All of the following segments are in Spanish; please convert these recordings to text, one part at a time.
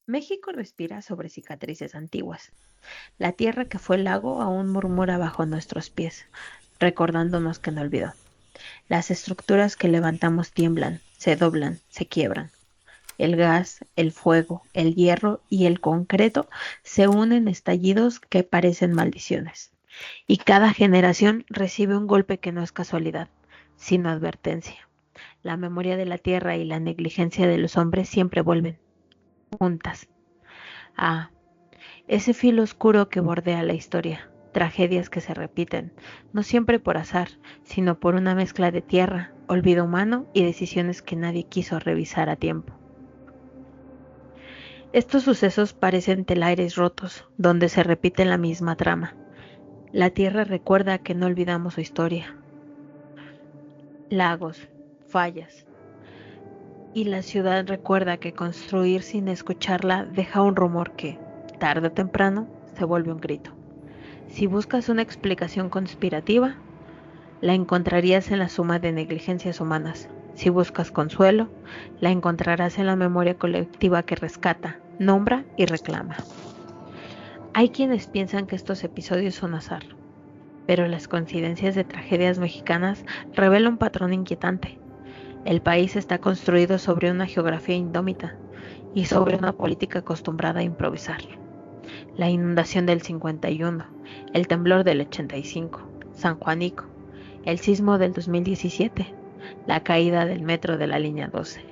México respira sobre cicatrices antiguas. La tierra que fue lago aún murmura bajo nuestros pies, recordándonos que no olvidó. Las estructuras que levantamos tiemblan, se doblan, se quiebran. El gas, el fuego, el hierro y el concreto se unen estallidos que parecen maldiciones. Y cada generación recibe un golpe que no es casualidad, sino advertencia. La memoria de la tierra y la negligencia de los hombres siempre vuelven juntas. Ah, ese filo oscuro que bordea la historia, tragedias que se repiten, no siempre por azar, sino por una mezcla de tierra, olvido humano y decisiones que nadie quiso revisar a tiempo. Estos sucesos parecen telares rotos, donde se repite la misma trama. La tierra recuerda que no olvidamos su historia. Lagos, fallas. Y la ciudad recuerda que construir sin escucharla deja un rumor que, tarde o temprano, se vuelve un grito. Si buscas una explicación conspirativa, la encontrarías en la suma de negligencias humanas. Si buscas consuelo, la encontrarás en la memoria colectiva que rescata, nombra y reclama. Hay quienes piensan que estos episodios son azar, pero las coincidencias de tragedias mexicanas revelan un patrón inquietante. El país está construido sobre una geografía indómita y sobre una política acostumbrada a improvisar. La inundación del 51, el temblor del 85, San Juanico, el sismo del 2017, la caída del metro de la línea 12,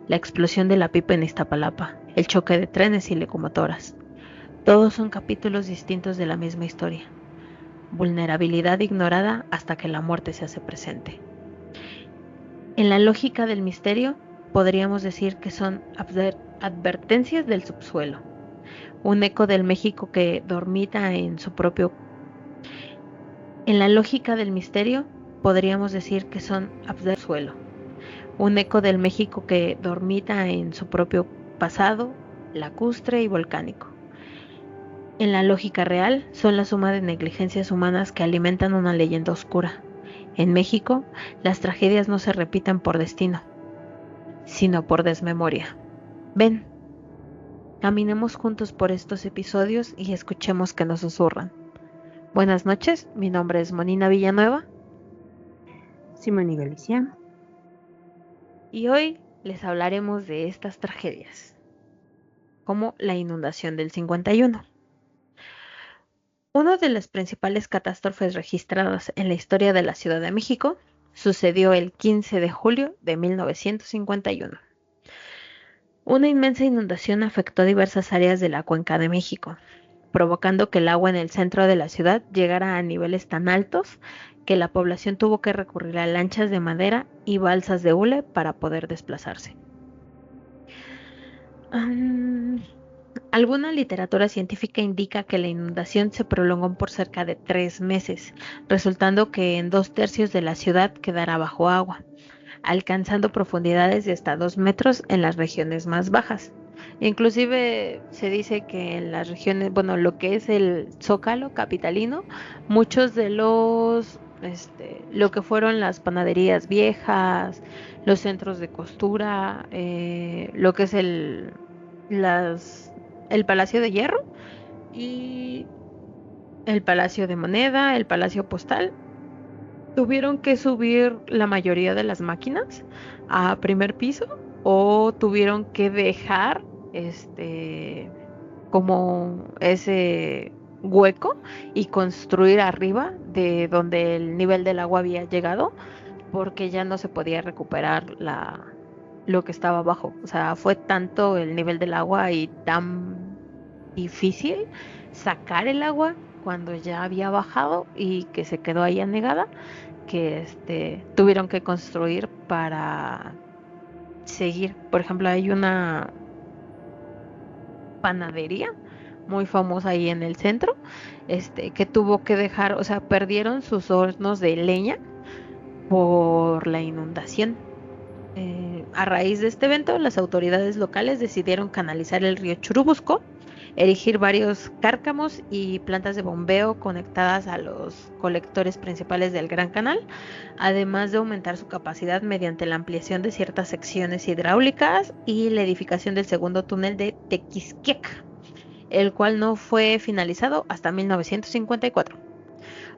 la explosión de la pipa en Iztapalapa, el choque de trenes y locomotoras. Todos son capítulos distintos de la misma historia. Vulnerabilidad ignorada hasta que la muerte se hace presente. En la lógica del misterio, podríamos decir que son advertencias del subsuelo, un eco del México que dormita en su propio. En la lógica del misterio, podríamos decir que son subsuelo, un eco del México que dormita en su propio pasado, lacustre y volcánico. En la lógica real, son la suma de negligencias humanas que alimentan una leyenda oscura. En México, las tragedias no se repiten por destino, sino por desmemoria. Ven, caminemos juntos por estos episodios y escuchemos que nos susurran. Buenas noches, mi nombre es Monina Villanueva. Simón y Galicia. Y hoy les hablaremos de estas tragedias, como la inundación del 51. Una de las principales catástrofes registradas en la historia de la Ciudad de México sucedió el 15 de julio de 1951. Una inmensa inundación afectó diversas áreas de la Cuenca de México, provocando que el agua en el centro de la ciudad llegara a niveles tan altos que la población tuvo que recurrir a lanchas de madera y balsas de hule para poder desplazarse. Alguna literatura científica indica que la inundación se prolongó por cerca de 3 meses, resultando que en 2/3 de la ciudad quedara bajo agua, alcanzando profundidades de hasta 2 metros en las regiones más bajas. Inclusive se dice que en las regiones, bueno, lo que es el Zócalo capitalino, muchos de lo que fueron las panaderías viejas, los centros de costura, lo que es el Palacio de Hierro y el Palacio de Moneda, el Palacio Postal, tuvieron que subir la mayoría de las máquinas a primer piso o tuvieron que dejar como ese hueco y construir arriba de donde el nivel del agua había llegado porque ya no se podía recuperar lo que estaba abajo. O sea, fue tanto el nivel del agua y tan difícil sacar el agua cuando ya había bajado y que se quedó ahí anegada que tuvieron que construir para seguir. Por ejemplo, hay una panadería muy famosa ahí en el centro, que tuvo que dejar, o sea, perdieron sus hornos de leña por la inundación. A raíz de este evento, las autoridades locales decidieron canalizar el río Churubusco erigir varios cárcamos y plantas de bombeo conectadas a los colectores principales del Gran Canal, además de aumentar su capacidad mediante la ampliación de ciertas secciones hidráulicas y la edificación del segundo túnel de Tequisquiac, el cual no fue finalizado hasta 1954.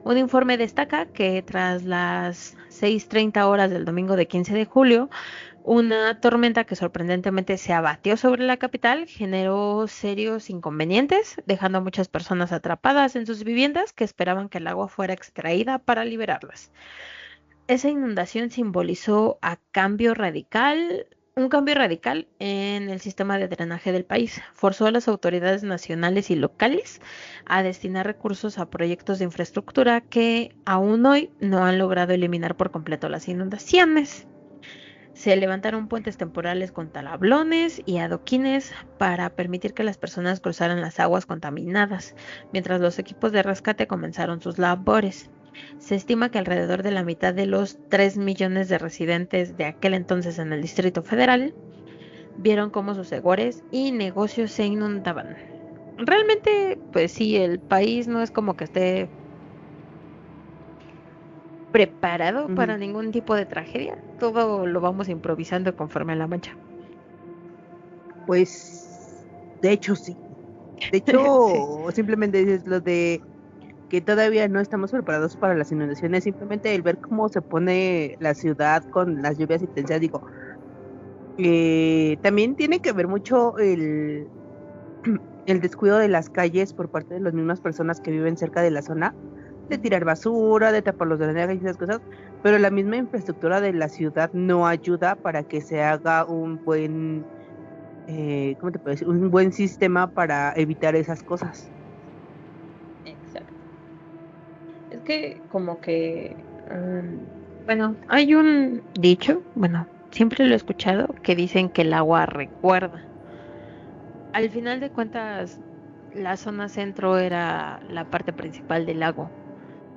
Un informe destaca que tras las 6:30 horas del domingo de 15 de julio, una tormenta que sorprendentemente se abatió sobre la capital generó serios inconvenientes, dejando a muchas personas atrapadas en sus viviendas que esperaban que el agua fuera extraída para liberarlas. Esa inundación simbolizó un cambio radical en el sistema de drenaje del país. Forzó a las autoridades nacionales y locales a destinar recursos a proyectos de infraestructura que aún hoy no han logrado eliminar por completo las inundaciones. Se levantaron puentes temporales con tablones y adoquines para permitir que las personas cruzaran las aguas contaminadas, mientras los equipos de rescate comenzaron sus labores. Se estima que alrededor de la mitad de los 3 millones de residentes de aquel entonces en el Distrito Federal vieron cómo sus hogares y negocios se inundaban. Realmente, pues sí, el país no es como que esté preparado para ningún tipo de tragedia. Todo lo vamos improvisando conforme a la mancha. Pues, de hecho, sí. De hecho, sí. Simplemente es lo de que todavía no estamos preparados para las inundaciones. Simplemente el ver cómo se pone la ciudad con las lluvias intensas, digo, también tiene que ver mucho el descuido de las calles por parte de las mismas personas que viven cerca de la zona, de tirar basura, de tapar los drenajes y esas cosas, pero la misma infraestructura de la ciudad no ayuda para que se haga un buen, ¿cómo te puedo decir? Un buen sistema para evitar esas cosas. Exacto. Es que como que, bueno, hay un dicho, bueno, siempre lo he escuchado, que dicen que el agua recuerda. Al final de cuentas, la zona centro era la parte principal del lago.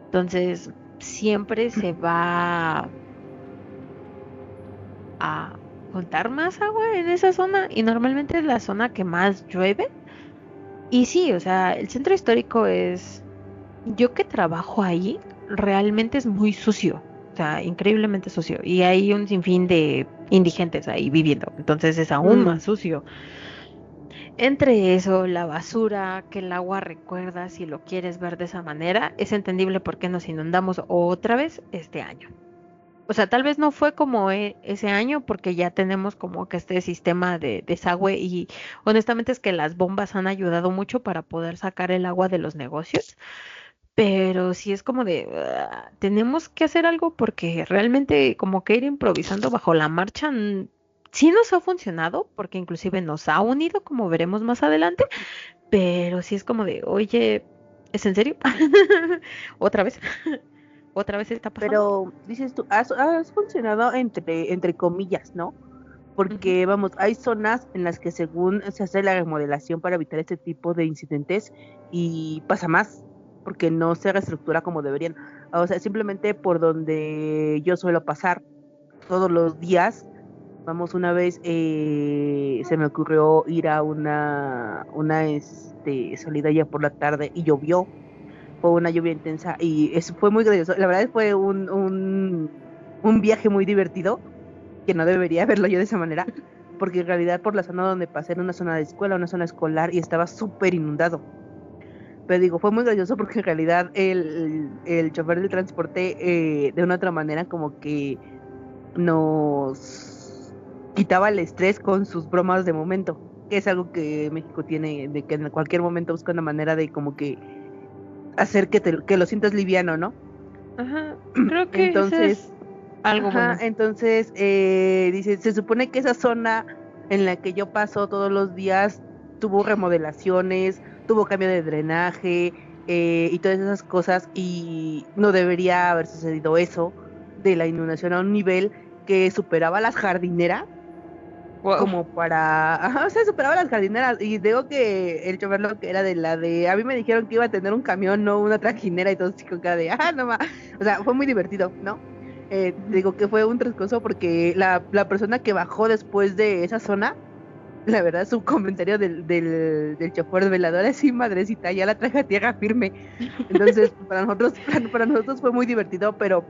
Entonces, siempre se va a juntar más agua en esa zona y normalmente es la zona que más llueve. Y sí, o sea, el centro histórico es, yo que trabajo ahí, realmente es muy sucio, o sea, increíblemente sucio. Y hay un sinfín de indigentes ahí viviendo, entonces es aún más sucio. Entre eso, la basura, que el agua recuerda, si lo quieres ver de esa manera, es entendible por qué nos inundamos otra vez este año. O sea, tal vez no fue como ese año porque ya tenemos como que este sistema de desagüe y honestamente es que las bombas han ayudado mucho para poder sacar el agua de los negocios, pero sí es como de, tenemos que hacer algo porque realmente como que ir improvisando bajo la marcha sí nos ha funcionado porque inclusive nos ha unido como veremos más adelante, pero sí es como de, oye, ¿es en serio? ¿Otra vez? ¿Otra vez está pasando? Pero dices tú, has funcionado entre comillas, ¿no? Porque, vamos, hay zonas en las que según se hace la remodelación para evitar este tipo de incidentes y pasa más, porque no se reestructura como deberían. O sea, simplemente por donde yo suelo pasar todos los días, vamos, una vez se me ocurrió ir a una salida ya por la tarde y llovió. Fue una lluvia intensa y eso fue muy gracioso. La verdad fue un viaje muy divertido, que no debería verlo yo de esa manera, porque en realidad por la zona donde pasé era una zona de escuela, una zona escolar y estaba súper inundado. Pero digo, fue muy gracioso porque en realidad el chofer del transporte de una otra manera como que nos quitaba el estrés con sus bromas de momento, que es algo que México tiene, de que en cualquier momento busca una manera de como que hacer que lo sientas liviano, ¿no? Ajá, creo que entonces, eso es algo bueno. Entonces, dice, se supone que esa zona en la que yo paso todos los días tuvo remodelaciones, tuvo cambio de drenaje y todas esas cosas y no debería haber sucedido eso de la inundación a un nivel que superaba las jardineras. Wow. Como para, o sea, superaba las jardineras y digo que el chofer lo que era a mí me dijeron que iba a tener un camión, no una trajinera y todo así con cara de, no más, o sea, fue muy divertido, ¿no? Digo que fue un transcurso porque la persona que bajó después de esa zona La verdad, su comentario del chofer de veladora es: sí, madrecita, ya la traje a tierra firme. Entonces, para nosotros fue muy divertido, pero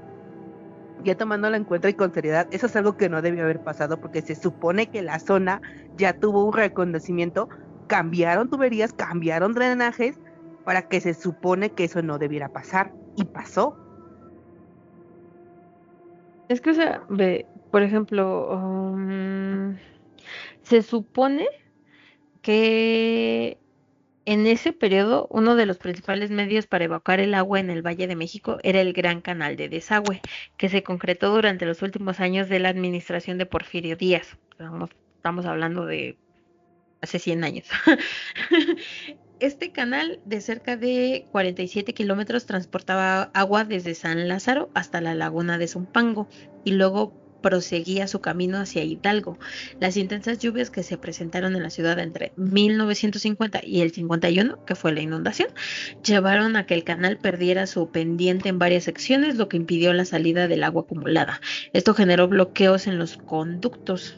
ya tomándolo en cuenta y con seriedad, eso es algo que no debió haber pasado, porque se supone que la zona ya tuvo un reconocimiento, cambiaron tuberías, cambiaron drenajes, para que se supone que eso no debiera pasar, y pasó. Es que, o sea, ve, por ejemplo, se supone que en ese periodo uno de los principales medios para evacuar el agua en el Valle de México era el Gran Canal de Desagüe, que se concretó durante los últimos años de la administración de Porfirio Díaz. Estamos hablando de hace 100 años. Este canal de cerca de 47 kilómetros transportaba agua desde San Lázaro hasta la laguna de Zumpango y luego proseguía su camino hacia Hidalgo. Las intensas lluvias que se presentaron en la ciudad entre 1950 y el 51, que fue la inundación, llevaron a que el canal perdiera su pendiente en varias secciones, lo que impidió la salida del agua acumulada. Esto generó bloqueos en los conductos,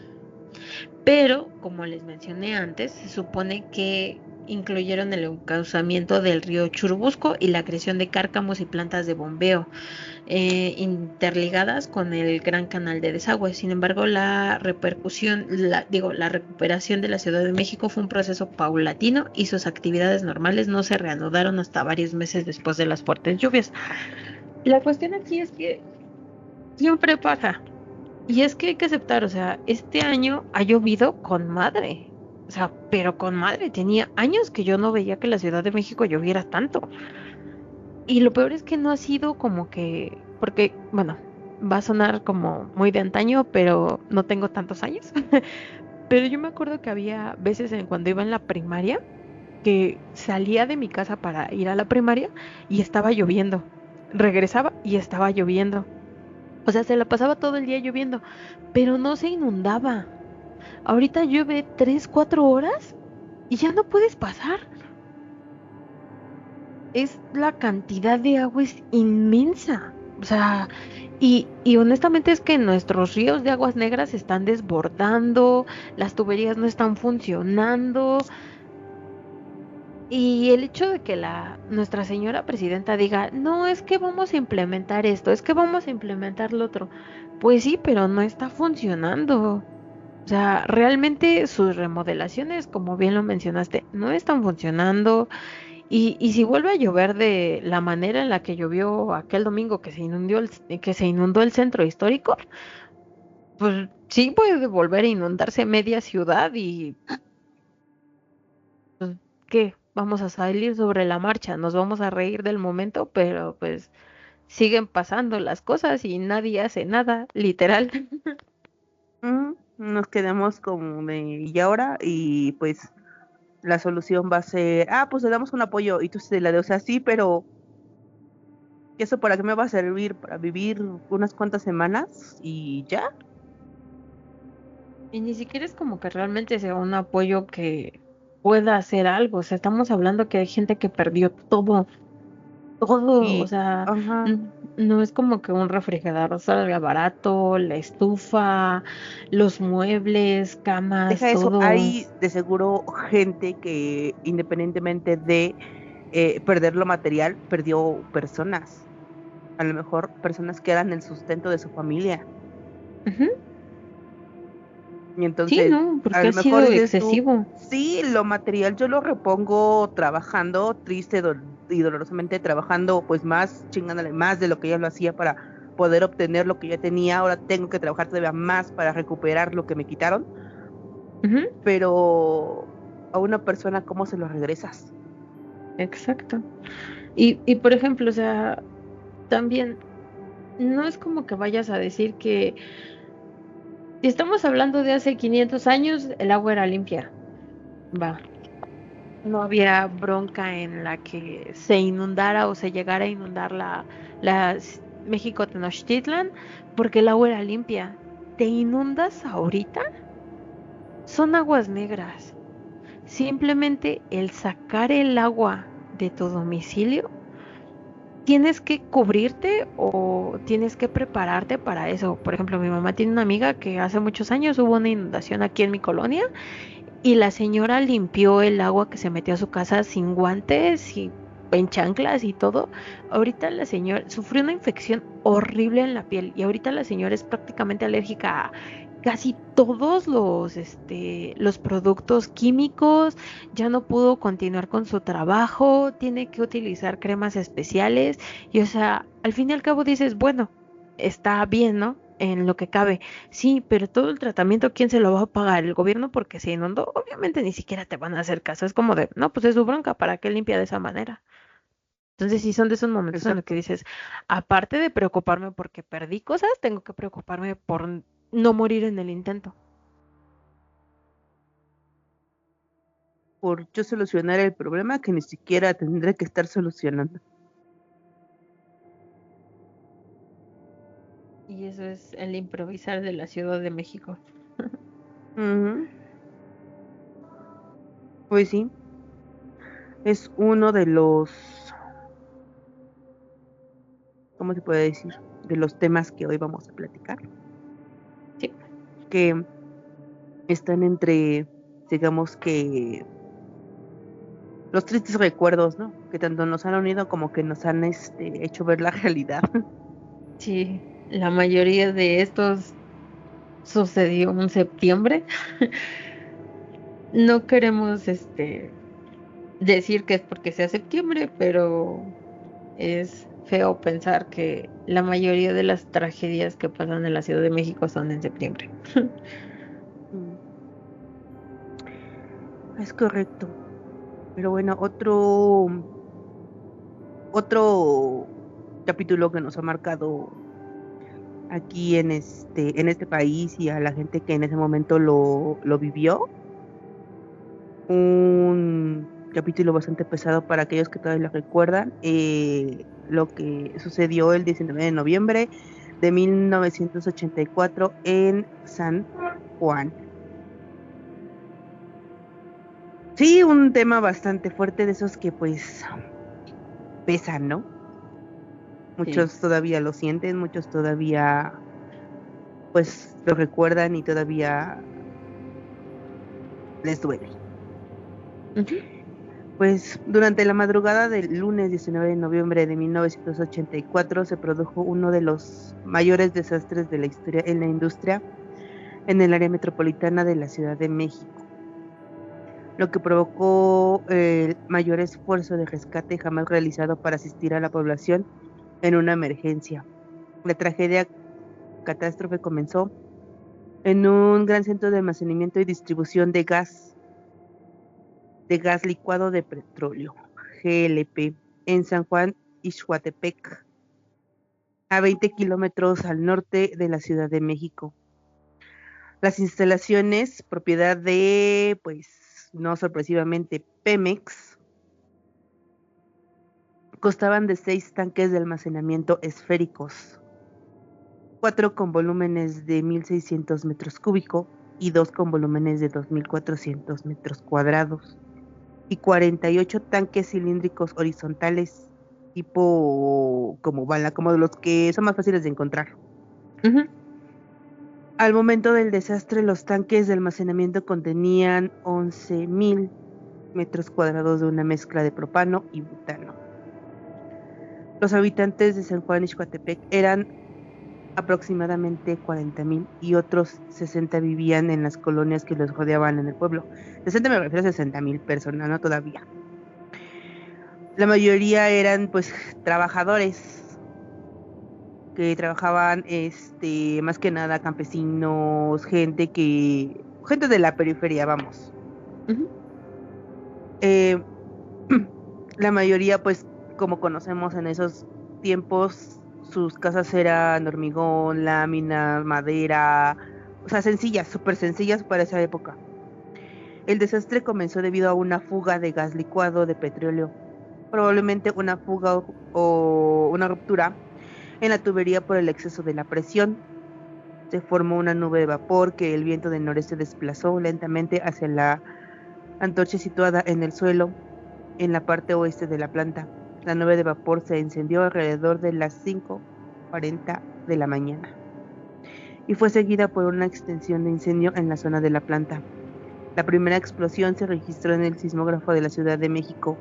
pero, como les mencioné antes, se supone que incluyeron el encauzamiento del río Churubusco y la creación de cárcamos y plantas de bombeo interligadas con el gran canal de desagüe. Sin embargo, la recuperación de la Ciudad de México fue un proceso paulatino y sus actividades normales no se reanudaron hasta varios meses después de las fuertes lluvias. La cuestión aquí es que siempre pasa. Y es que hay que aceptar, o sea, este año ha llovido con madre. O sea, pero con madre. Tenía años que yo no veía que la Ciudad de México lloviera tanto. Y lo peor es que no ha sido como que, porque, bueno, va a sonar como muy de antaño, pero no tengo tantos años. Pero yo me acuerdo que había veces cuando iba en la primaria, que salía de mi casa para ir a la primaria y estaba lloviendo. Regresaba y estaba lloviendo. O sea, se la pasaba todo el día lloviendo, pero no se inundaba. Ahorita llueve 3, 4 horas y ya no puedes pasar. La cantidad de agua es inmensa. O sea, y honestamente es que nuestros ríos de aguas negras se están desbordando, las tuberías no están funcionando. Y el hecho de que nuestra señora presidenta diga: no, es que vamos a implementar esto, es que vamos a implementar lo otro. Pues sí, pero no está funcionando. O sea, realmente sus remodelaciones, como bien lo mencionaste, no están funcionando. Y si vuelve a llover de la manera en la que llovió aquel domingo que se inundó el centro histórico, pues sí puede volver a inundarse media ciudad y pues, ¿qué? Vamos a salir sobre la marcha, nos vamos a reír del momento, pero pues siguen pasando las cosas y nadie hace nada, literal. Nos quedamos como de y ahora, y pues la solución va a ser: pues le damos un apoyo, y tú se la de, o sea, sí, pero ¿y eso para qué me va a servir? ¿Para vivir unas cuantas semanas y ya? Y ni siquiera es como que realmente sea un apoyo que pueda hacer algo. O sea, estamos hablando que hay gente que perdió todo, todo. O Y, sea, ajá, no es como que un refrigerador salga barato, la estufa, los muebles, camas, deja eso, todo. hay de seguro gente que, independientemente de perder lo material, perdió personas, a lo mejor personas que eran el sustento de su familia. Ujú. Y Sí, entonces, no, a porque ha lo mejor sido dices tú: excesivo. sí, lo material yo lo repongo trabajando, triste y dolorosamente trabajando, pues más, chingándole más de lo que ya lo hacía para poder obtener lo que ya tenía. Ahora tengo que trabajar todavía más para recuperar lo que me quitaron. Ujú. Pero a una persona, ¿cómo se lo regresas? Exacto. Y por ejemplo, o sea, también no es como que vayas a decir que si estamos hablando de hace 500 años, el agua era limpia. Va. No había bronca en la que se inundara o se llegara a inundar México Tenochtitlan porque el agua era limpia. ¿Te inundas ahorita? Son aguas negras. Simplemente el sacar el agua de tu domicilio, tienes que cubrirte o tienes que prepararte para eso. Por ejemplo, mi mamá tiene una amiga que hace muchos años hubo una inundación aquí en mi colonia y la señora limpió el agua que se metió a su casa sin guantes y en chanclas y todo. Ahorita la señora sufrió una infección horrible en la piel y ahorita la señora es prácticamente alérgica a casi todos los productos químicos. Ya no pudo continuar con su trabajo, tiene que utilizar cremas especiales y, o sea, al fin y al cabo dices, bueno, está bien, ¿no? En lo que cabe. Sí, pero todo el tratamiento, ¿quién se lo va a pagar? El gobierno, porque se inundó. Obviamente ni siquiera te van a hacer caso. Es como de, no, pues es su bronca, ¿para qué limpia de esa manera? Entonces sí son de esos momentos en los que Exacto. dices, aparte de preocuparme porque perdí cosas, tengo que preocuparme por no morir en el intento. Por yo solucionar el problema que ni siquiera tendré que estar solucionando. Y eso es el improvisar de la Ciudad de México. Ujú. Pues sí, es uno de los, ¿cómo se puede decir? De los temas que hoy vamos a platicar, Sí. que están entre, digamos que, los tristes recuerdos, ¿no? Que tanto nos han unido como que nos han hecho ver la realidad. Sí, la mayoría de estos sucedió en septiembre. No queremos decir que es porque sea septiembre, pero es feo pensar que la mayoría de las tragedias que pasan en la Ciudad de México son en septiembre. Mm, es correcto. Pero bueno, otro capítulo que nos ha marcado aquí en este país y a la gente que en ese momento lo vivió. Un capítulo bastante pesado para aquellos que todavía lo recuerdan. Lo que sucedió el 19 de noviembre de 1984 en San Juan. Sí, un tema bastante fuerte de esos que pues pesan, ¿no? Sí. Muchos todavía lo sienten, muchos todavía pues lo recuerdan y todavía les duele. Ujú. Pues durante la madrugada del lunes 19 de noviembre de 1984 se produjo uno de los mayores desastres de la historia en la industria en el área metropolitana de la Ciudad de México, lo que provocó el mayor esfuerzo de rescate jamás realizado para asistir a la población en una emergencia. La tragedia catástrofe comenzó en un gran centro de almacenamiento y distribución de gas licuado de petróleo, GLP, en San Juan Ixhuatepec, a 20 kilómetros al norte de la Ciudad de México. Las instalaciones, propiedad de, pues, no sorpresivamente, Pemex, constaban de 6 tanques de almacenamiento esféricos, 4 con volúmenes de 1.600 metros cúbicos y 2 con volúmenes de 2.400 metros cuadrados, y 48 tanques cilíndricos horizontales, tipo como bala, como de los que son más fáciles de encontrar. Ujú. Al momento del desastre, los tanques de almacenamiento contenían 11.000 metros cuadrados de una mezcla de propano y butano. Los habitantes de San Juan Ixcoatepec eran aproximadamente 40.000 y otros 60 vivían en las colonias que los rodeaban en el pueblo. 60 me refiero a 60.000 personas, no todavía. La mayoría eran pues trabajadores que trabajaban más que nada campesinos, gente de la periferia, vamos. Ujú. Eh, la mayoría, pues, como conocemos en esos tiempos, sus casas eran hormigón, lámina, madera, o sea, sencillas, súper sencillas para esa época. El desastre comenzó debido a una fuga de gas licuado de petróleo, probablemente una fuga o una ruptura en la tubería por el exceso de la presión. Se formó una nube de vapor que el viento del noreste desplazó lentamente hacia la antorcha situada en el suelo en la parte oeste de la planta. La nube de vapor se encendió alrededor de las 5:40 de la mañana y fue seguida por una extensión de incendio en la zona de la planta. La primera explosión se registró en el sismógrafo de la Ciudad de México.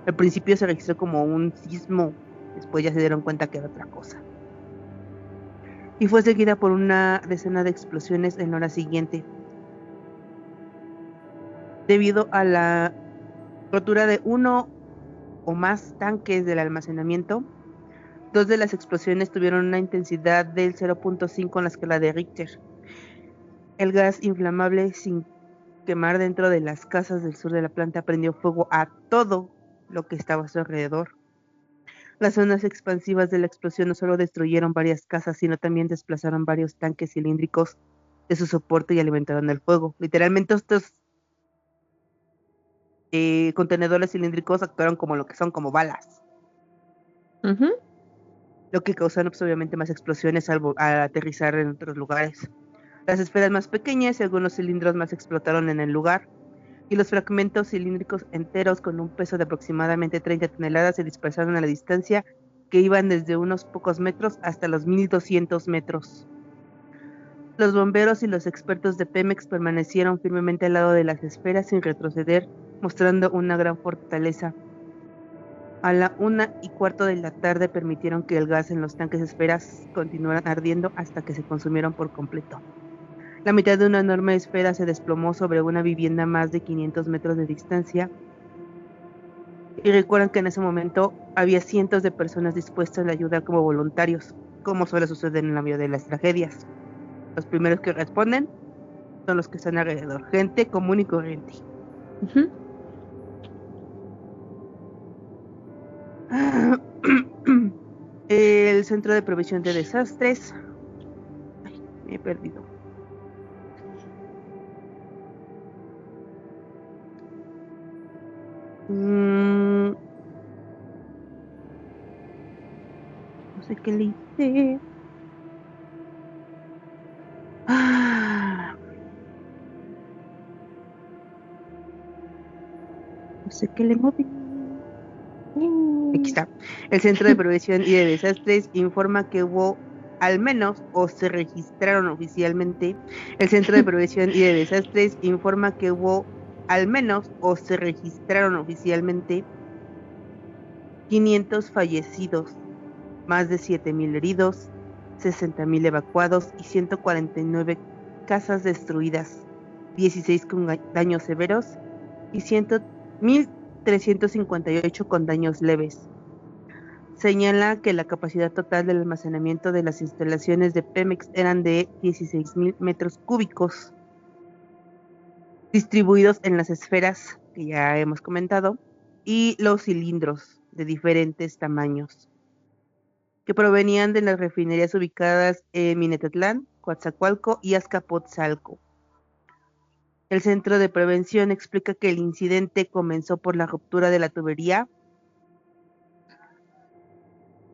Al principio se registró como un sismo, después ya se dieron cuenta que era otra cosa. Y fue seguida por una decena de explosiones en la hora siguiente. Debido a la rotura de uno o más tanques del almacenamiento, 2 de las explosiones tuvieron una intensidad del 0.5 en la escala de Richter. El gas inflamable, sin quemar dentro de las casas del sur de la planta, prendió fuego a todo lo que estaba a su alrededor. Las zonas expansivas de la explosión no solo destruyeron varias casas, sino también desplazaron varios tanques cilíndricos de su soporte y alimentaron el fuego. Literalmente estos contenedores cilíndricos actuaron como lo que son, como balas. Lo que causaron pues, obviamente más explosiones al aterrizar en otros lugares. Las esferas más pequeñas y algunos cilindros más explotaron en el lugar, y los fragmentos cilíndricos enteros con un peso de aproximadamente 30 toneladas se dispersaron a la distancia que iban desde unos pocos metros hasta los 1200 metros. Los bomberos y los expertos de Pemex permanecieron firmemente al lado de las esferas sin retroceder, mostrando una gran fortaleza. A la 1:15 de la tarde permitieron que el gas en los tanques esferas continuaran ardiendo hasta que se consumieron por completo. La mitad de una enorme esfera se desplomó sobre una vivienda a más de 500 metros de distancia. Y recuerdan que en ese momento había cientos de personas dispuestas a ayudar como voluntarios, como suele suceder en la mayoría de las tragedias. Los primeros que responden son los que están alrededor, gente común y corriente. El Centro de Previsión de Desastres. Ay, me he perdido. No sé qué le hice. No sé qué le moví. Aquí está. El Centro de Previsión y de Desastres informa que hubo al menos, o se registraron oficialmente. El Centro de Previsión y de Desastres informa que hubo al menos, o se registraron oficialmente, 500 fallecidos, más de 7,000 heridos, 60,000 evacuados y 149 casas destruidas, 16 con daños severos y 1,358 con daños leves. Señala que la capacidad total del almacenamiento de las instalaciones de Pemex eran de 16,000 metros cúbicos, distribuidos en las esferas que ya hemos comentado y los cilindros de diferentes tamaños, que provenían de las refinerías ubicadas en Minatitlán, Coatzacoalco y Azcapotzalco. El Centro de Prevención explica que el incidente comenzó por la ruptura de la tubería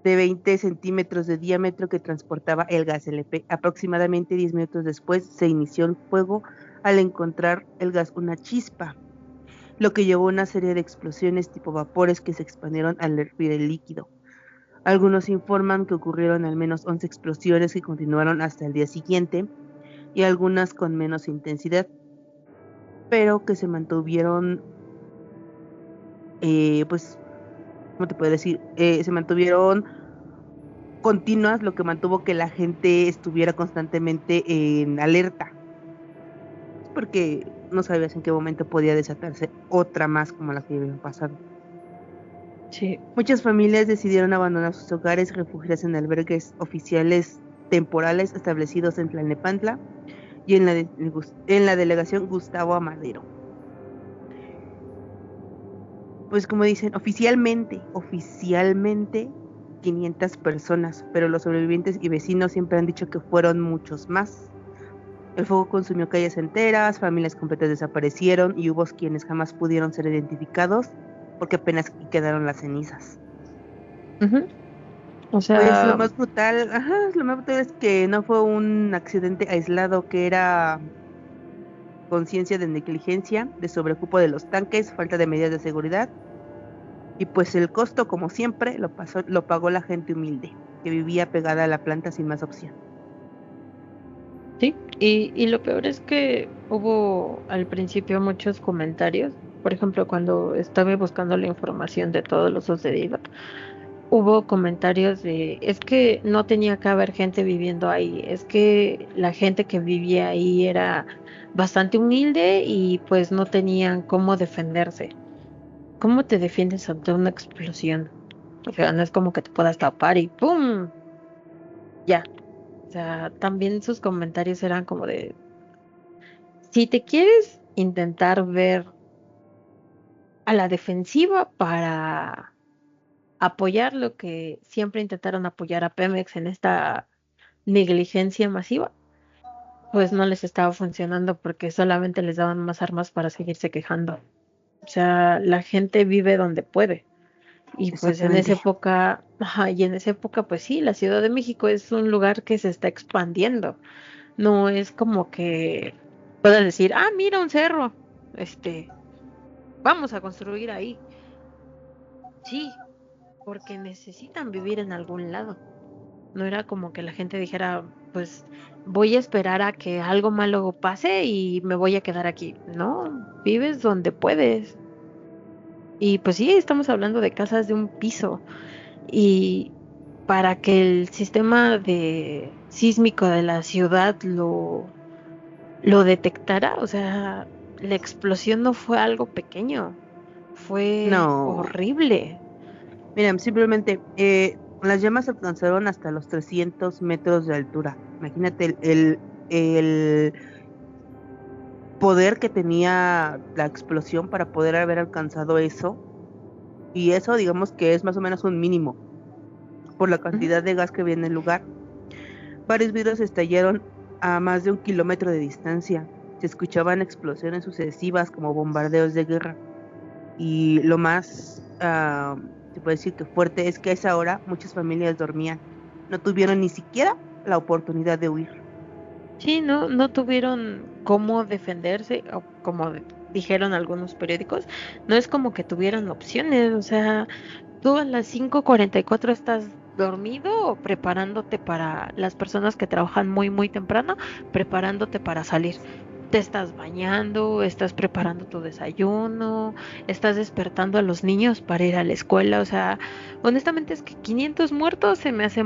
de 20 centímetros de diámetro que transportaba el gas LP. Aproximadamente 10 minutos después se inició el fuego al encontrar el gas una chispa, lo que llevó a una serie de explosiones tipo vapores que se expandieron al hervir el líquido. Algunos informan que ocurrieron al menos 11 explosiones que continuaron hasta el día siguiente y algunas con menos intensidad, pero que se mantuvieron, pues, ¿cómo te puedo decir? Se mantuvieron continuas, lo que mantuvo que la gente estuviera constantemente en alerta, porque no sabías en qué momento podía desatarse otra más como la que había pasado. Sí. Muchas familias decidieron abandonar sus hogares y refugiarse en albergues oficiales temporales establecidos en Tlalnepantla y en la delegación Gustavo Amadero. Pues como dicen, oficialmente 500 personas, pero los sobrevivientes y vecinos siempre han dicho que fueron muchos más. El fuego consumió calles enteras, familias completas desaparecieron y hubo quienes jamás pudieron ser identificados porque apenas quedaron las cenizas. O sea, pues lo más brutal es que no fue un accidente aislado, que era conciencia de negligencia, de sobreocupo de los tanques, falta de medidas de seguridad, y pues el costo, como siempre, lo pagó la gente humilde, que vivía pegada a la planta sin más opción. Sí, y lo peor es que hubo al principio muchos comentarios. Por ejemplo, cuando estaba buscando la información de todo lo sucedido, hubo comentarios de, es que no tenía que haber gente viviendo ahí, es que la gente que vivía ahí era bastante humilde y pues no tenían cómo defenderse. ¿Cómo te defiendes ante una explosión? O sea, no es como que te puedas tapar y ¡pum! Ya. O sea, también sus comentarios eran como de, si te quieres intentar ver a la defensiva para apoyar lo que siempre intentaron apoyar a Pemex en esta negligencia masiva, pues no les estaba funcionando porque solamente les daban más armas para seguirse quejando. O sea, la gente vive donde puede. Y pues en esa Exactamente. época, ajá, y en esa época, pues sí, la Ciudad de México es un lugar que se está expandiendo. No es como que puedas decir, ah, mira un cerro, vamos a construir ahí. Sí, porque necesitan vivir en algún lado. No era como que la gente dijera, pues voy a esperar a que algo malo pase y me voy a quedar aquí. No, vives donde puedes. Y pues sí, estamos hablando de casas de un piso. Y para que el sistema de sísmico de la ciudad lo detectara, o sea, la explosión no fue algo pequeño, fue No, horrible. miren, simplemente las llamas alcanzaron hasta los 300 metros de altura. Imagínate el poder que tenía la explosión para poder haber alcanzado eso. Y eso, digamos que es más o menos un mínimo por la Ujú. cantidad de gas que había en el lugar. Varios vidrios estallaron a más de 1 kilómetro de distancia. Se escuchaban explosiones sucesivas como bombardeos de guerra. Y lo más, se puede decir que fuerte, es que a esa hora muchas familias dormían. No tuvieron ni siquiera la oportunidad de huir. Sí, no tuvieron cómo defenderse, o como dijeron algunos periódicos, no es como que tuvieran opciones, o sea, tú a las 5:44 estás dormido o preparándote para las personas que trabajan muy temprano, preparándote para salir. Te estás bañando, estás preparando tu desayuno, estás despertando a los niños para ir a la escuela, o sea, honestamente es que 500 muertos se me hace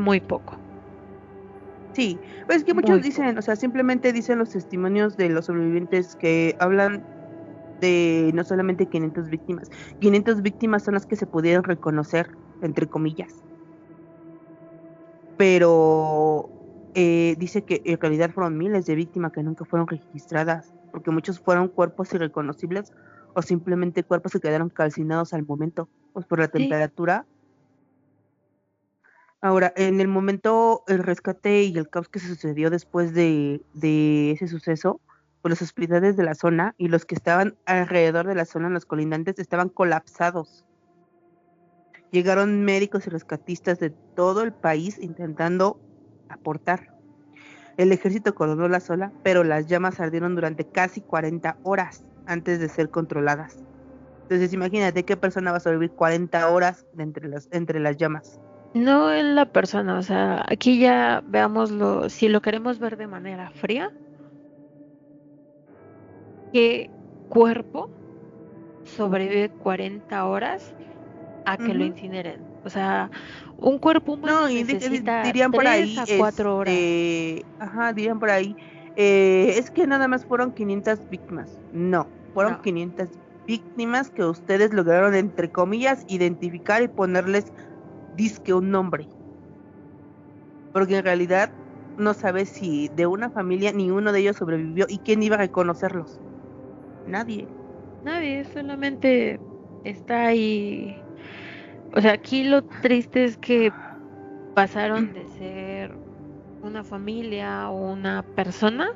Sí, pues es que muchos muy dicen, poco. o sea, simplemente dicen los testimonios de los sobrevivientes que hablan de no solamente 500 víctimas. 500 víctimas son las que se pudieron reconocer, entre comillas. Pero dice que en realidad fueron miles de víctimas que nunca fueron registradas, porque muchos fueron cuerpos irreconocibles o simplemente cuerpos que quedaron calcinados al momento, pues por la Sí. temperatura. Ahora, en el momento, el rescate y el caos que sucedió después de ese suceso, pues los hospitales de la zona y los que estaban alrededor de la zona, los colindantes, estaban colapsados. Llegaron médicos y rescatistas de todo el país intentando aportar. El ejército coronó la zona, pero las llamas ardieron durante casi 40 horas antes de ser controladas. Entonces, imagínate qué persona va a sobrevivir 40 horas de entre las llamas. No en la persona, o sea, aquí ya veámoslo, si lo queremos ver de manera fría, ¿qué cuerpo sobrevive 40 horas a que lo Ujú. incineren? O sea, un cuerpo humano No, y necesita dirían por 3 ahí, a 4 horas. ajá, dirían por ahí, es que nada más fueron 500 víctimas. No, fueron No, 500 víctimas que ustedes lograron, entre comillas, identificar y ponerles disque un nombre. Porque en realidad no sabes si de una familia ninguno de ellos sobrevivió y quién iba a reconocerlos. Nadie. nadie, solamente está ahí. O sea, aquí lo triste es que pasaron de ser una familia o una persona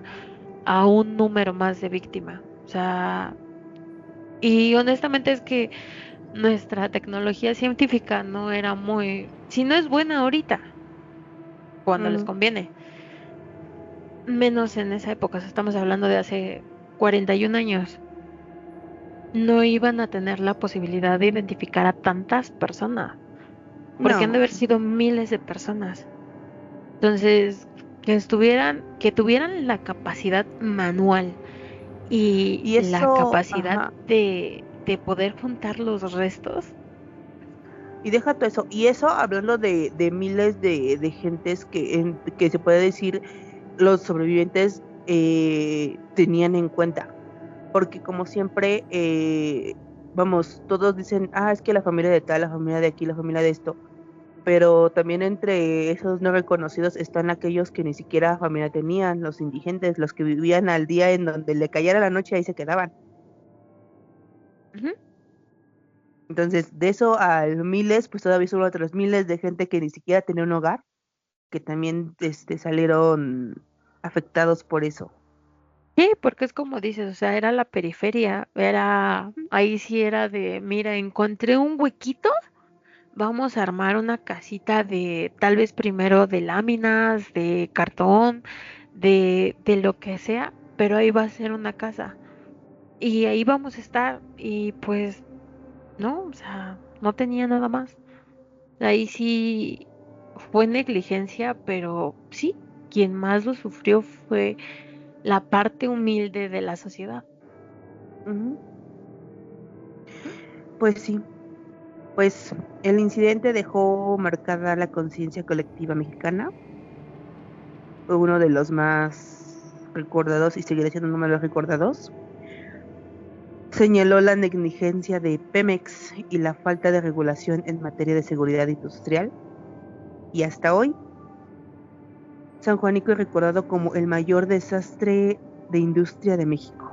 a un número más de víctima. O sea, y honestamente es que nuestra tecnología científica no era muy, si no es buena ahorita, cuando les Mm, conviene, menos en esa época, o sea, estamos hablando de hace 41 años, no iban a tener la posibilidad de identificar a tantas personas, porque han de no, haber sido miles de personas. Entonces, que tuvieran la capacidad manual y Y la eso, capacidad ajá, de poder juntar los restos. y deja todo eso, y eso hablando de miles de gentes que se puede decir los sobrevivientes tenían en cuenta, porque como siempre, vamos, todos dicen, ah, es que la familia de tal, la familia de aquí, la familia de esto, pero también entre esos no reconocidos están aquellos que ni siquiera familia tenían, los indigentes, los que vivían al día en donde le cayera la noche ahí se quedaban. Ujú. Entonces, de eso a miles, pues todavía son otros miles de gente que ni siquiera tenía un hogar, que también salieron afectados por eso. Sí, porque es como dices, o sea, era la periferia, ahí sí era de, mira, encontré un huequito, vamos a armar una casita de, tal vez primero de láminas, de cartón, de lo que sea, pero ahí va a ser una casa. Y ahí vamos a estar, y pues, no, o sea, no tenía nada más. Ahí sí fue negligencia, pero sí, quien más lo sufrió fue la parte humilde de la sociedad. Ujú. Pues sí, pues el incidente dejó marcada la conciencia colectiva mexicana, fue uno de los más recordados y seguirá siendo uno de los recordados. Señaló la negligencia de Pemex y la falta de regulación en materia de seguridad industrial, y hasta hoy San Juanico es recordado como el mayor desastre de industria de México.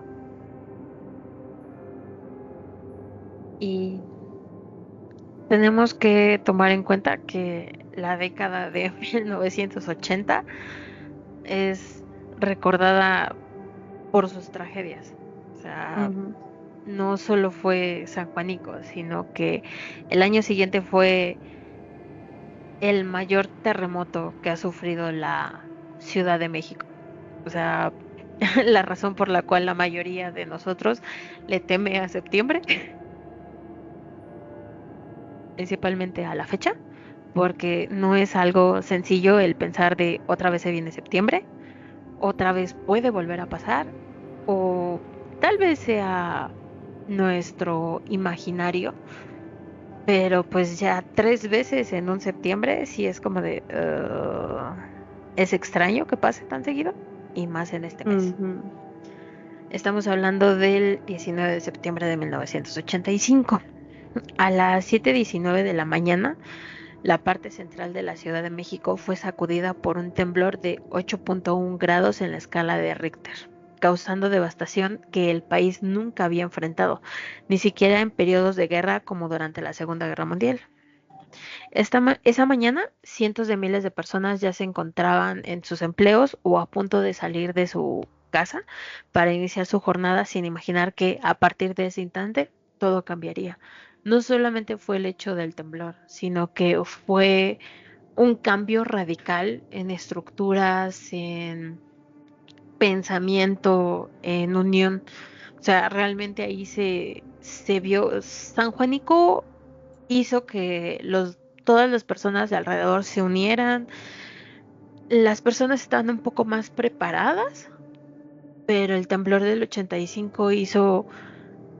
Y tenemos que tomar en cuenta que la década de 1980 es recordada por sus tragedias. O sea, Ujú, no solo fue San Juanico, sino que el año siguiente fue el mayor terremoto que ha sufrido la Ciudad de México. O sea, la razón por la cual la mayoría de nosotros le teme a septiembre, principalmente a la fecha, porque no es algo sencillo el pensar de otra vez se viene septiembre, otra vez puede volver a pasar, o tal vez sea nuestro imaginario, pero pues ya 3 veces en un septiembre sí es como de, es extraño que pase tan seguido y más en este mes. ujú. Estamos hablando del 19 de septiembre de 1985. A las 7:19 de la mañana, la parte central de la Ciudad de México fue sacudida por un temblor de 8.1 grados en la escala de Richter, causando devastación que el país nunca había enfrentado, ni siquiera en periodos de guerra como durante la Segunda Guerra Mundial. Esa mañana, cientos de miles de personas ya se encontraban en sus empleos o a punto de salir de su casa para iniciar su jornada sin imaginar que a partir de ese instante todo cambiaría. No solamente fue el hecho del temblor, sino que fue un cambio radical en estructuras, en pensamiento, en unión. O sea, realmente ahí se vio. San Juanico hizo que todas las personas de alrededor se unieran. Las personas estaban un poco más preparadas, pero el temblor del 85 hizo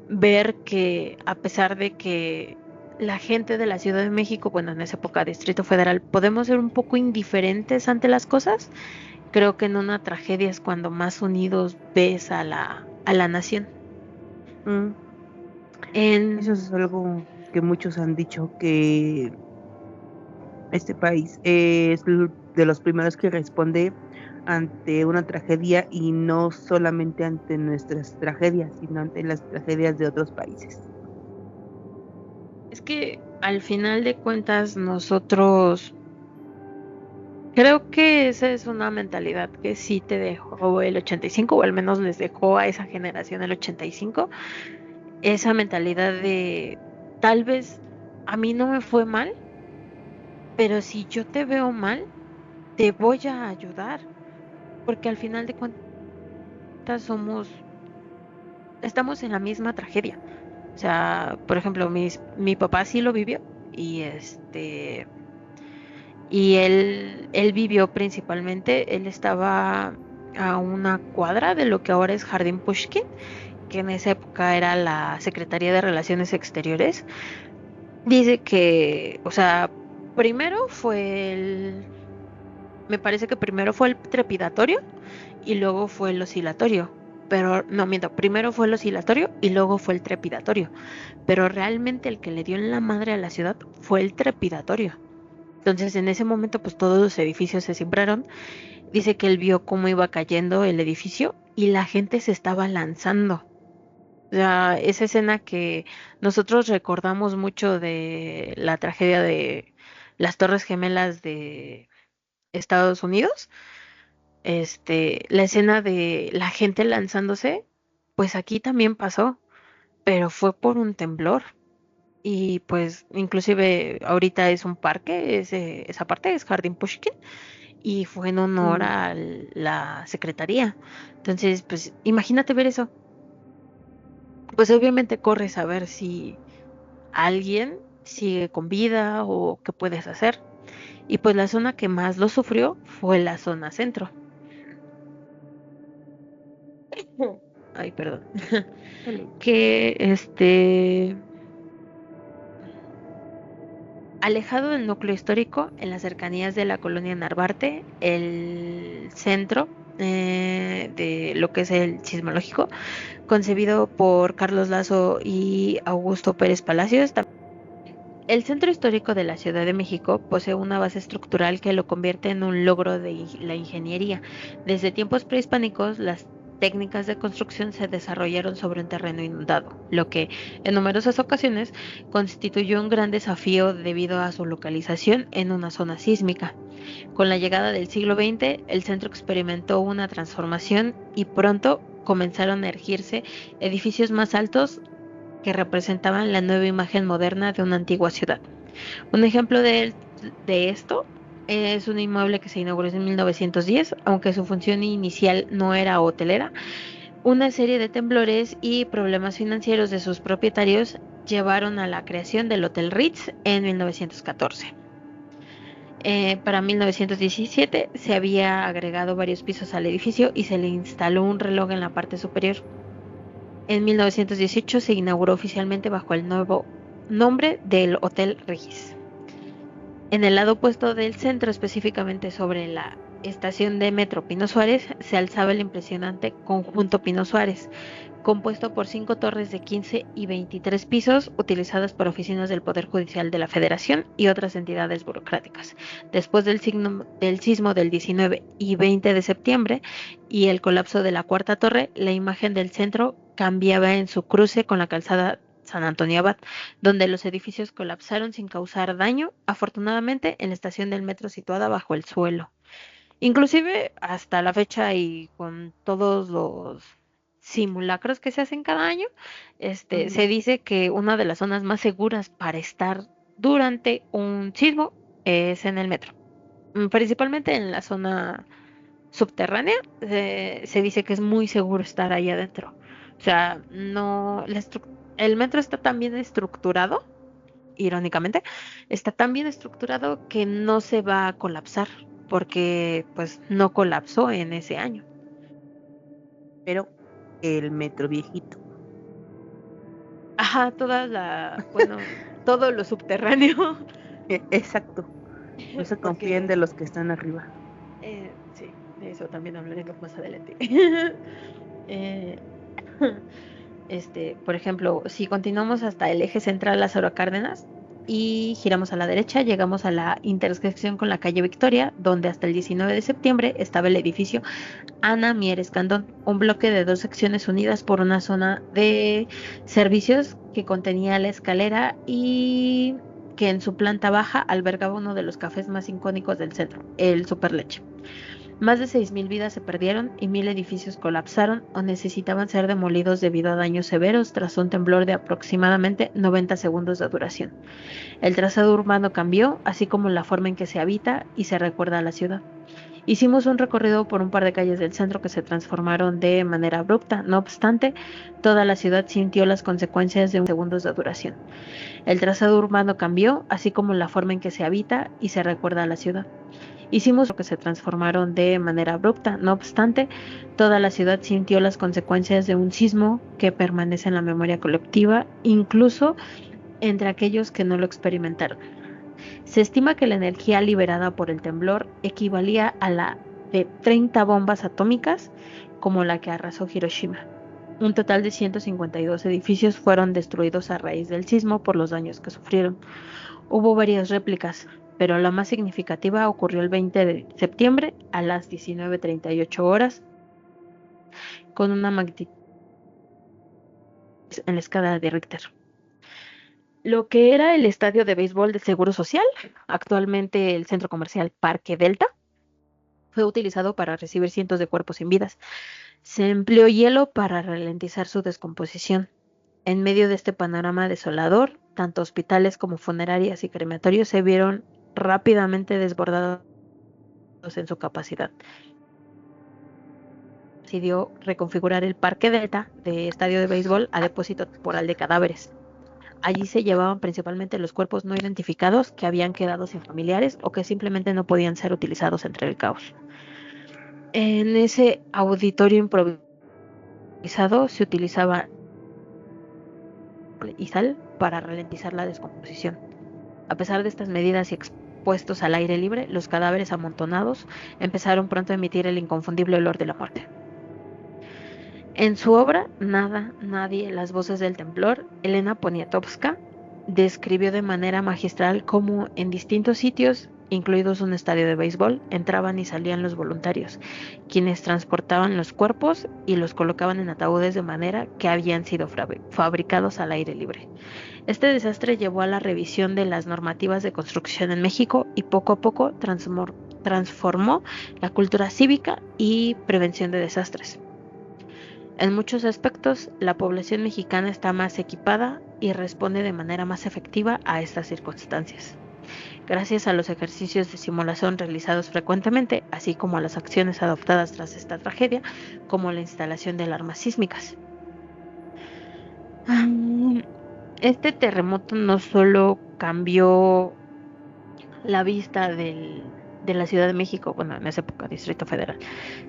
ver que a pesar de que la gente de la Ciudad de México, bueno, en esa época Distrito Federal, podemos ser un poco indiferentes ante las cosas, creo que en una tragedia es cuando más unidos ves a la nación. Mm, En, Eso es algo que muchos han dicho, que este país es de los primeros que responde ante una tragedia y no solamente ante nuestras tragedias, sino ante las tragedias de otros países. es que al final de cuentas nosotros, creo que esa es una mentalidad que sí te dejó el 85, o al menos les dejó a esa generación el 85, esa mentalidad de tal vez a mí no me fue mal, pero si yo te veo mal, te voy a ayudar, porque al final de cuentas estamos en la misma tragedia. O sea, por ejemplo, mi papá sí lo vivió y Y él vivió principalmente, él estaba a una cuadra de lo que ahora es Jardín Pushkin, que en esa época era la Secretaría de Relaciones Exteriores. Dice que, o sea, primero fue me parece que primero fue el trepidatorio y luego fue el oscilatorio. Pero no, miento, primero fue el oscilatorio y luego fue el trepidatorio. Pero realmente el que le dio en la madre a la ciudad fue el trepidatorio. Entonces en ese momento pues todos los edificios se cimbraron. Dice que él vio cómo iba cayendo el edificio y la gente se estaba lanzando. O sea, esa escena que nosotros recordamos mucho de la tragedia de las Torres Gemelas de Estados Unidos, la escena de la gente lanzándose, pues aquí también pasó, pero fue por un temblor. Y pues inclusive ahorita es un parque, esa parte es Jardín Pushkin, y fue en honor Mm. a la secretaría. Entonces, pues imagínate ver eso. Pues obviamente corres a ver si alguien sigue con vida o qué puedes hacer. Y pues la zona que más lo sufrió fue la zona centro. Ay, perdón. Dale. Que alejado del núcleo histórico, en las cercanías de la colonia Narvarte, el centro de lo que es el sismológico, concebido por Carlos Lazo y Augusto Pérez Palacios. El centro histórico de la Ciudad de México posee una base estructural que lo convierte en un logro de la ingeniería. Desde tiempos prehispánicos, las técnicas de construcción se desarrollaron sobre un terreno inundado, lo que en numerosas ocasiones constituyó un gran desafío debido a su localización en una zona sísmica. Con la llegada del siglo XX, el centro experimentó una transformación y pronto comenzaron a erigirse edificios más altos que representaban la nueva imagen moderna de una antigua ciudad. Un ejemplo de esto es un inmueble que se inauguró en 1910, aunque su función inicial no era hotelera. Una serie de temblores y problemas financieros de sus propietarios llevaron a la creación del Hotel Ritz en 1914. Para 1917 se había agregado varios pisos al edificio y se le instaló un reloj en la parte superior. En 1918 se inauguró oficialmente bajo el nuevo nombre del Hotel Regis. En el lado opuesto del centro, específicamente sobre la estación de metro Pino Suárez, se alzaba el impresionante conjunto Pino Suárez, compuesto por 5 torres de 15 y 23 pisos, utilizadas por oficinas del Poder Judicial de la Federación y otras entidades burocráticas. Después del sismo del 19 y 20 de septiembre y el colapso de la cuarta torre, la imagen del centro cambiaba en su cruce con la calzada San Antonio Abad, donde los edificios colapsaron sin causar daño, afortunadamente en la estación del metro situada bajo el suelo. Inclusive hasta la fecha y con todos los simulacros que se hacen cada año, Ujú. se dice que una de las zonas más seguras para estar durante un sismo es en el metro. Principalmente en la zona subterránea, se dice que es muy seguro estar ahí adentro. O sea, no, el metro está tan bien estructurado, irónicamente, está tan bien estructurado que no se va a colapsar, porque pues no colapsó en ese año. Pero el metro viejito. Ajá, bueno, todo lo subterráneo, Exacto. No se confíen porque de los que están arriba. sí, de eso también hablaremos más adelante. Eh, por ejemplo, si continuamos hasta el eje central Lázaro Cárdenas y giramos a la derecha, llegamos a la intersección con la calle Victoria, donde hasta el 19 de septiembre estaba el edificio Ana Mieres Candón, un bloque de dos secciones unidas por una zona de servicios que contenía la escalera y que en su planta baja albergaba uno de los cafés más icónicos del centro, el Superleche. Más de 6.000 vidas se perdieron y 1.000 edificios colapsaron o necesitaban ser demolidos debido a daños severos tras un temblor de aproximadamente 90 segundos de duración. El trazado urbano cambió, así como la forma en que se habita y se recuerda a la ciudad. Hicimos un recorrido por un par de calles del centro que se transformaron de manera abrupta. No obstante, toda la ciudad sintió las consecuencias de unos segundos de duración. El trazado urbano cambió, así como la forma en que se habita y se recuerda a la ciudad. Hicimos que se transformaron de manera abrupta. No obstante, toda la ciudad sintió las consecuencias de un sismo que permanece en la memoria colectiva, incluso entre aquellos que no lo experimentaron. Se estima que la energía liberada por el temblor equivalía a la de 30 bombas atómicas como la que arrasó Hiroshima. Un total de 152 edificios fueron destruidos a raíz del sismo por los daños que sufrieron. Hubo varias réplicas, pero la más significativa ocurrió el 20 de septiembre a las 19:38 horas con una magnitud en la escala de Richter. Lo que era el estadio de béisbol del Seguro Social, actualmente el centro comercial Parque Delta, fue utilizado para recibir cientos de cuerpos sin vidas. Se empleó hielo para ralentizar su descomposición. En medio de este panorama desolador, tanto hospitales como funerarias y crematorios se vieron rápidamente desbordados en su capacidad. Decidió reconfigurar el Parque Delta de estadio de béisbol a depósito temporal de cadáveres. Allí se llevaban principalmente los cuerpos no identificados que habían quedado sin familiares o que simplemente no podían ser utilizados entre el caos. En ese auditorio improvisado se utilizaba y sal para ralentizar la descomposición. A pesar de estas medidas y expuestos al aire libre, los cadáveres amontonados empezaron pronto a emitir el inconfundible olor de la muerte. En su obra Nada, Nadie, las voces del temblor, Elena Poniatowska describió de manera magistral cómo en distintos sitios, incluidos un estadio de béisbol, entraban y salían los voluntarios, quienes transportaban los cuerpos y los colocaban en ataúdes de madera que habían sido fabricados al aire libre. Este desastre llevó a la revisión de las normativas de construcción en México y poco a poco transformó la cultura cívica y prevención de desastres. En muchos aspectos, la población mexicana está más equipada y responde de manera más efectiva a estas circunstancias, gracias a los ejercicios de simulación realizados frecuentemente, así como a las acciones adoptadas tras esta tragedia, como la instalación de alarmas sísmicas. Este terremoto no solo cambió la vista de la Ciudad de México, bueno, en esa época Distrito Federal,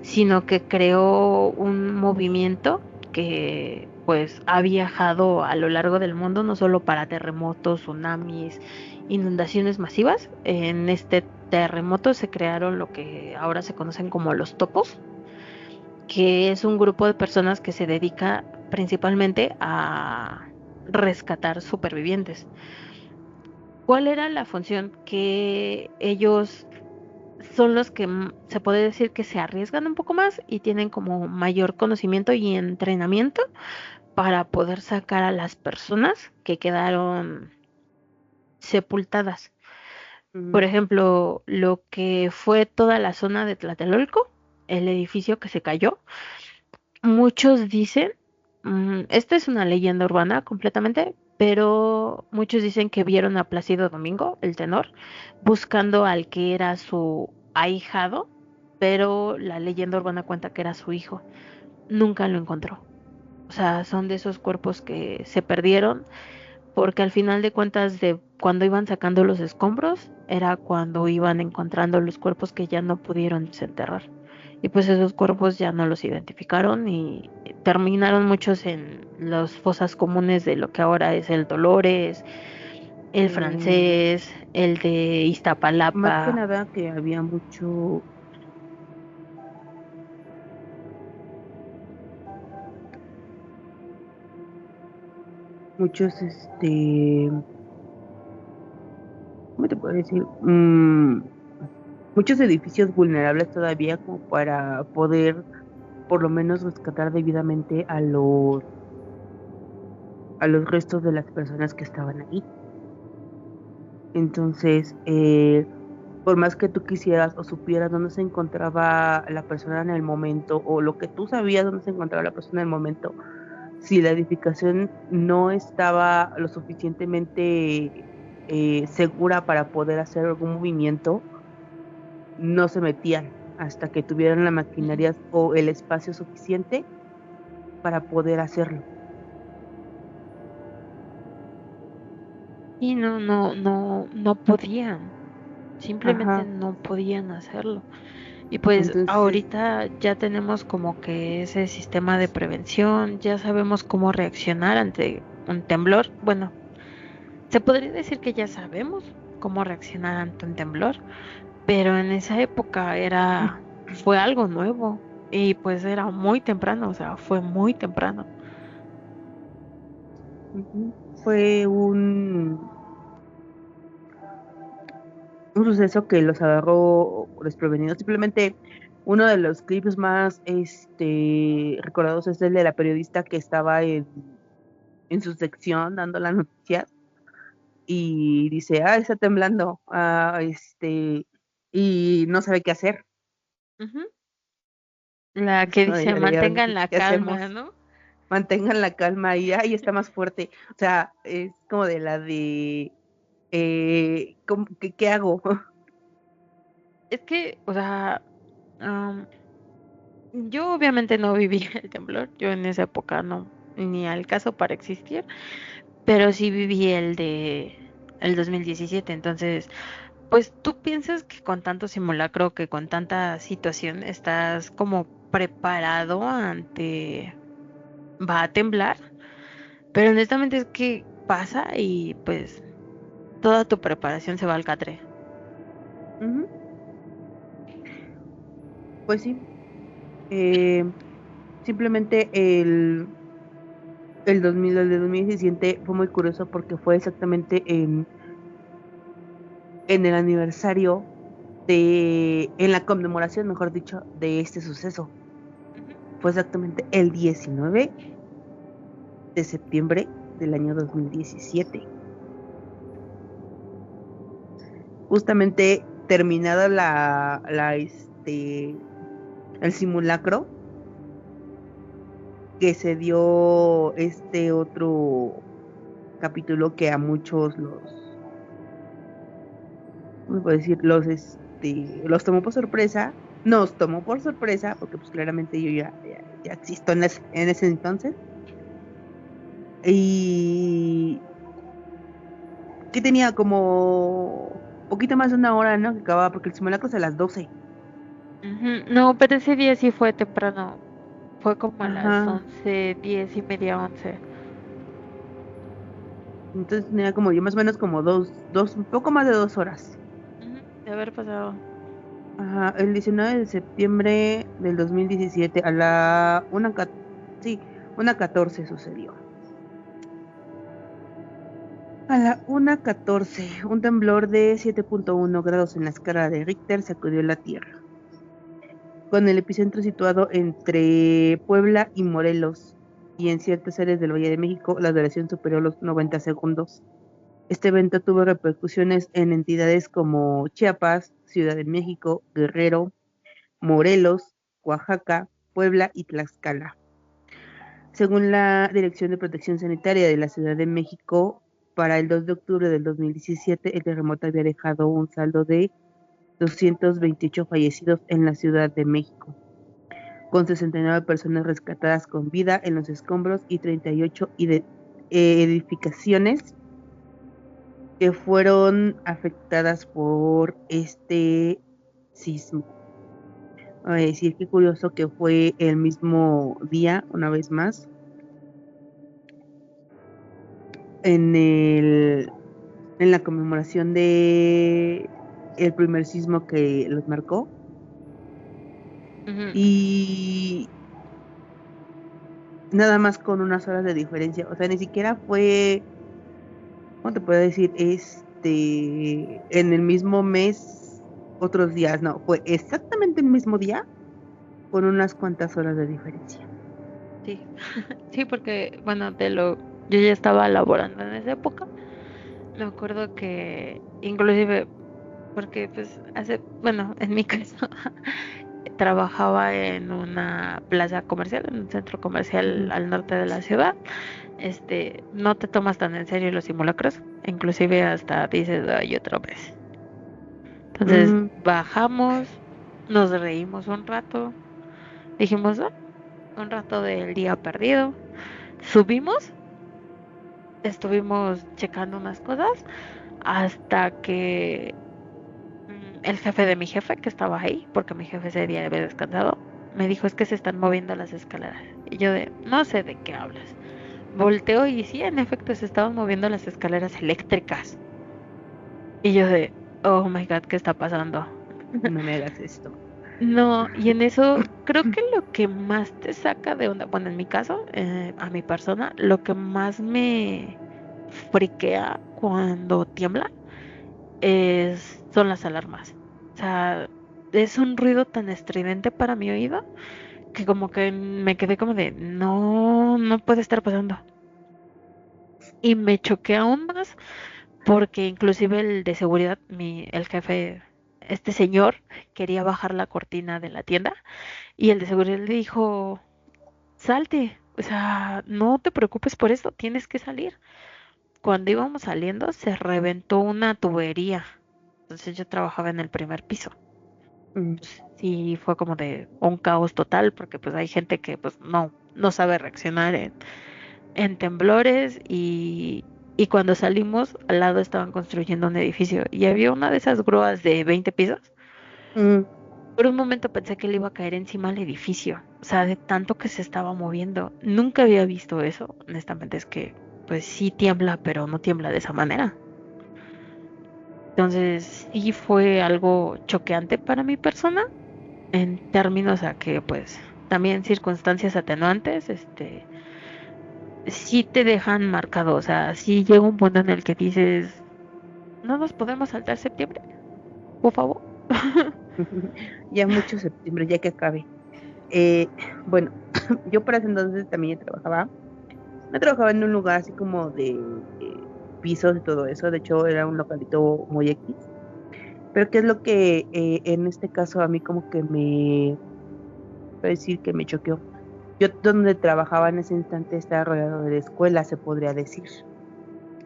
sino que creó un movimiento que pues ha viajado a lo largo del mundo, no solo para terremotos, tsunamis, inundaciones masivas. En este terremoto se crearon lo que ahora se conocen como los topos, que es un grupo de personas que se dedica principalmente a rescatar supervivientes. ¿Cuál era la función? Que ellos son los que se puede decir que se arriesgan un poco más y tienen como mayor conocimiento y entrenamiento para poder sacar a las personas que quedaron sepultadas. Por ejemplo, lo que fue toda la zona de Tlatelolco, el edificio que se cayó, muchos dicen, esta es una leyenda urbana completamente, pero muchos dicen que vieron a Plácido Domingo, el tenor, buscando al que era su ahijado, pero la leyenda urbana cuenta que era su hijo. Nunca lo encontró. O sea, son de esos cuerpos que se perdieron, porque al final de cuentas, de cuando iban sacando los escombros, era cuando iban encontrando los cuerpos que ya no pudieron desenterrar. Y pues esos cuerpos ya no los identificaron y terminaron muchos en las fosas comunes de lo que ahora es el Dolores, el Francés, el de Iztapalapa. Más que nada que había muchos, ¿cómo te puedo decir? Muchos edificios vulnerables todavía como para poder por lo menos rescatar debidamente a los restos de las personas que estaban ahí. Entonces, por más que tú quisieras o supieras dónde se encontraba la persona en el momento, o lo que tú sabías dónde se encontraba la persona en el momento, si la edificación no estaba lo suficientemente segura para poder hacer algún movimiento, no se metían hasta que tuvieran la maquinaria o el espacio suficiente para poder hacerlo. Y no podían. Simplemente Ajá. no podían hacerlo. Y pues Entonces, ahorita ya tenemos como que ese sistema de prevención, ya sabemos cómo reaccionar ante un temblor. Bueno, se podría decir que ya sabemos cómo reaccionar ante un temblor, pero en esa época fue algo nuevo y pues era muy temprano, o sea, fue muy temprano. fue un suceso que los agarró desprevenidos. Simplemente uno de los clips más recordados es el de la periodista que estaba en su sección dando las noticias y dice, está temblando, y no sabe qué hacer. Ujú. La que No, dice y ahora, mantengan la ¿qué calma, hacemos? ¿no? Mantengan la calma y ahí está más fuerte. O sea, es como de la de, ¿qué hago? Es que, o sea, yo obviamente no viví el temblor, yo en esa época no, ni al caso para existir, pero sí viví el 2017. Entonces, pues tú piensas que con tanto simulacro, que con tanta situación estás como preparado ante va a temblar, pero honestamente es que pasa y pues toda tu preparación se va al catre. Ujú. Pues sí, eh, simplemente el de 2017 fue muy curioso porque fue exactamente en el aniversario en la conmemoración, mejor dicho, de este suceso. Ujú. Fue exactamente el 19 de septiembre del año 2017. Justamente terminada el simulacro, que se dio este otro capítulo que a muchos ¿cómo puedo decir? Los tomó por sorpresa, nos tomó por sorpresa, porque pues claramente yo ya existo en ese entonces, y que tenía como poquito más de una hora, ¿no? Que acababa, porque el simulacro es a las 12. Ujú. No, pero ese día sí fue temprano, fue como a las Ajá. 11, 10:30, 11. Entonces tenía como yo más o menos como un poco más de 2 horas. Ujú. De haber pasado. Ajá, el 19 de septiembre del 2017 a sí, 1:14 sucedió. A la 1:14, un temblor de 7.1 grados en la escala de Richter sacudió la Tierra, con el epicentro situado entre Puebla y Morelos, y en ciertas áreas del Valle de México la duración superó los 90 segundos. Este evento tuvo repercusiones en entidades como Chiapas, Ciudad de México, Guerrero, Morelos, Oaxaca, Puebla y Tlaxcala. Según la Dirección de Protección Sanitaria de la Ciudad de México, para el 2 de octubre del 2017, el terremoto había dejado un saldo de 228 fallecidos en la Ciudad de México, con 69 personas rescatadas con vida en los escombros y 38 edificaciones que fueron afectadas por este sismo. A decir qué curioso que fue el mismo día, una vez más, en en la conmemoración de el primer sismo que los marcó. Ujú. Y nada más con unas horas de diferencia. O sea, ni siquiera fue, ¿cómo te puedo decir? En el mismo mes, otros días, no, fue exactamente el mismo día con unas cuantas horas de diferencia. Sí, sí, porque, bueno, yo ya estaba laborando en esa época. Me acuerdo que, inclusive, porque pues bueno, en mi caso, trabajaba en una plaza comercial, en un centro comercial Ujú. al norte de la ciudad. No te tomas tan en serio los simulacros, inclusive hasta dices, ay, otra vez. Entonces Mm, bajamos, nos reímos un rato, dijimos, "Ah, un rato del día perdido". Subimos, estuvimos checando unas cosas hasta que el jefe de mi jefe, que estaba ahí, porque mi jefe ese día había descansado, me dijo, es que se están moviendo las escaleras. Y yo de, no sé de qué hablas. Volteo y sí, en efecto, se estaban moviendo las escaleras eléctricas. Y yo de, oh my God, ¿qué está pasando? No me hagas esto. No, y en eso creo que lo que más te saca de onda, bueno, en mi caso, a mi persona, lo que más me friquea cuando tiembla son las alarmas. O sea, es un ruido tan estridente para mi oído que como que me quedé como de, no, no puede estar pasando. Y me choqué aún más porque inclusive el de seguridad, el jefe, este señor, quería bajar la cortina de la tienda y el de seguridad le dijo, salte, o sea, no te preocupes por esto, tienes que salir. Cuando íbamos saliendo se reventó una tubería. Entonces yo trabajaba en el primer piso. Mm. Sí, fue como de un caos total porque pues hay gente que pues no sabe reaccionar en temblores y cuando salimos al lado estaban construyendo un edificio y había una de esas grúas de 20 pisos. Mm. Por un momento pensé que le iba a caer encima al edificio, o sea, de tanto que se estaba moviendo. Nunca había visto eso, honestamente es que pues sí tiembla, pero no tiembla de esa manera. Entonces sí fue algo choqueante para mi persona en términos a que pues también circunstancias atenuantes, sí te dejan marcado, o sea, sí llega un punto en el que dices, no nos podemos saltar septiembre, por favor. Ya mucho septiembre, ya que acabe. Eh, bueno, yo para ese entonces también ya trabajaba. No trabajaba en un lugar así como de pisos y todo eso. De hecho, era un localito muy X. Pero ¿qué es lo que en este caso a mí como que voy a decir que me choqueó? Yo donde trabajaba en ese instante estaba rodeado de escuelas, se podría decir.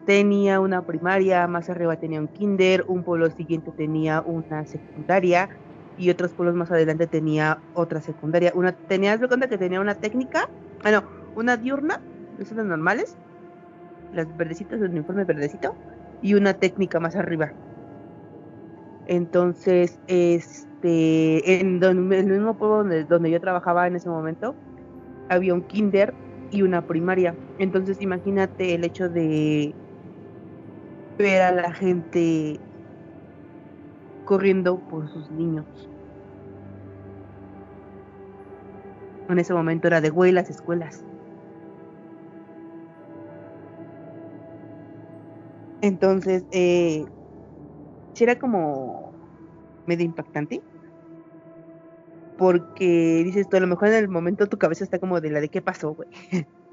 Tenía una primaria, más arriba tenía un kinder, un pueblo siguiente tenía una secundaria y otros pueblos más adelante tenía otra secundaria. Tenías de cuenta que tenía una técnica, no, una diurna, esas las normales, las verdecitas, el uniforme verdecito, y una técnica más arriba. Entonces, en el mismo pueblo donde yo trabajaba en ese momento, había un kinder y una primaria. Entonces, imagínate el hecho de ver a la gente corriendo por sus niños. En ese momento era de güey las escuelas. Entonces, sí era como medio impactante, porque dices tú, a lo mejor en el momento tu cabeza está como de la de qué pasó, güey,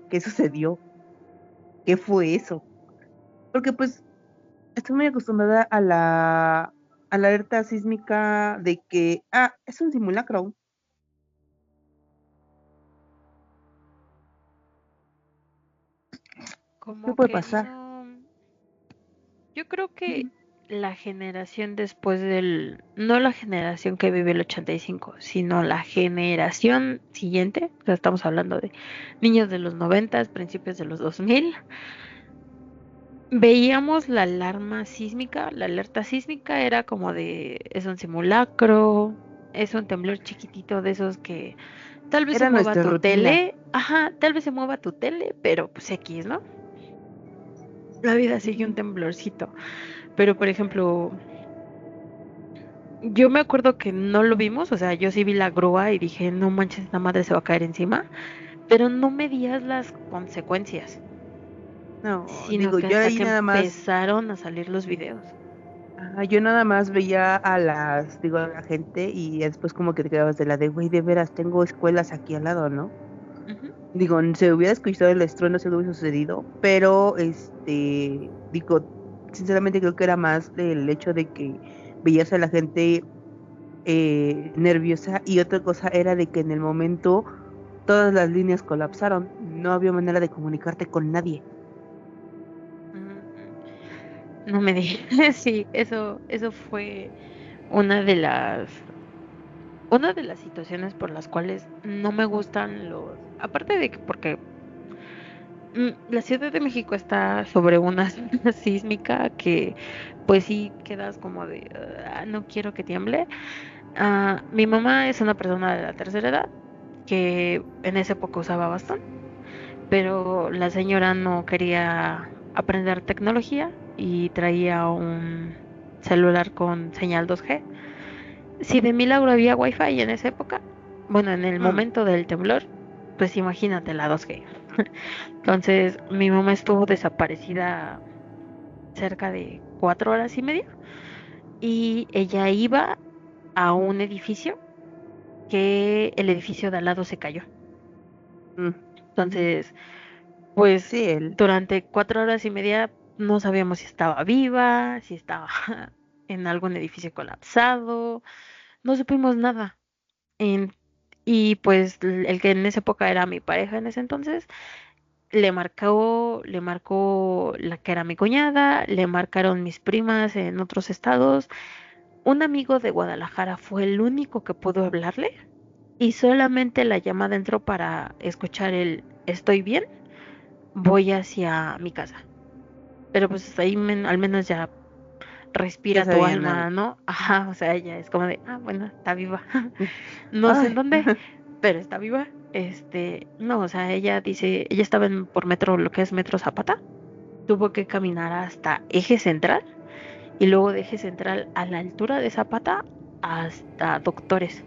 qué sucedió, qué fue eso. Porque pues estoy muy acostumbrada a la alerta sísmica de que, es un simulacro. ¿Qué Como puede que pasar? no, yo creo que la generación después no la generación que vive el 85, sino la generación siguiente, o sea, estamos hablando de niños de los 90, principios de los 2000, veíamos la alarma sísmica, la alerta sísmica era como de, es un simulacro, es un temblor chiquitito de esos que tal vez se Era mueva nuestra tu rutina. tele, ajá, tal vez se mueva tu tele, pero pues X, ¿no? La vida sigue un temblorcito. Pero, por ejemplo, yo me acuerdo que no lo vimos, o sea, yo sí vi la grúa y dije, no manches, esta madre se va a caer encima, pero no medías las consecuencias, No, sino digo, que yo hasta ahí que nada más, empezaron a salir los videos. yo nada más veía a la gente y después como que te quedabas de la de, güey, de veras, tengo escuelas aquí al lado, ¿no? Ujú. Digo, se hubiera escuchado el estruendo si lo hubiese sucedido, pero digo, sinceramente creo que era más el hecho de que veías a la gente nerviosa y otra cosa era de que en el momento todas las líneas colapsaron, no había manera de comunicarte con nadie. Mm, no me digas, sí, eso fue una de las una de las situaciones por las cuales no me gustan aparte de que porque la Ciudad de México está sobre una zona sísmica que pues sí quedas como de, no quiero que tiemble. Mi mamá es una persona de la tercera edad que en esa época usaba bastón, pero la señora no quería aprender tecnología y traía un celular con señal 2G. Si de milagro había wifi en esa época, bueno, en el Mm, momento del temblor, pues imagínate la 2G. Entonces, mi mamá estuvo desaparecida cerca de 4 horas y media y ella iba a un edificio que el edificio de al lado se cayó. mm. Entonces, pues Sí, él. durante 4 horas y media no sabíamos si estaba viva, si estaba en algún edificio colapsado, no supimos nada. En- y pues el que en esa época era mi pareja en ese entonces, le marcó la que era mi cuñada, le marcaron mis primas en otros estados. Un amigo de Guadalajara fue el único que pudo hablarle y solamente la llamada entró para escuchar el estoy bien, voy hacia mi casa. Pero pues ahí al menos ya Ya respira tu sabían algo. alma, ¿no? Ajá, o sea, ella es como de, bueno, está viva. No sé en Ay. dónde, pero está viva. No, o sea, ella dice, ella estaba por metro, lo que es Metro Zapata, tuvo que caminar hasta Eje Central y luego de Eje Central a la altura de Zapata hasta Doctores,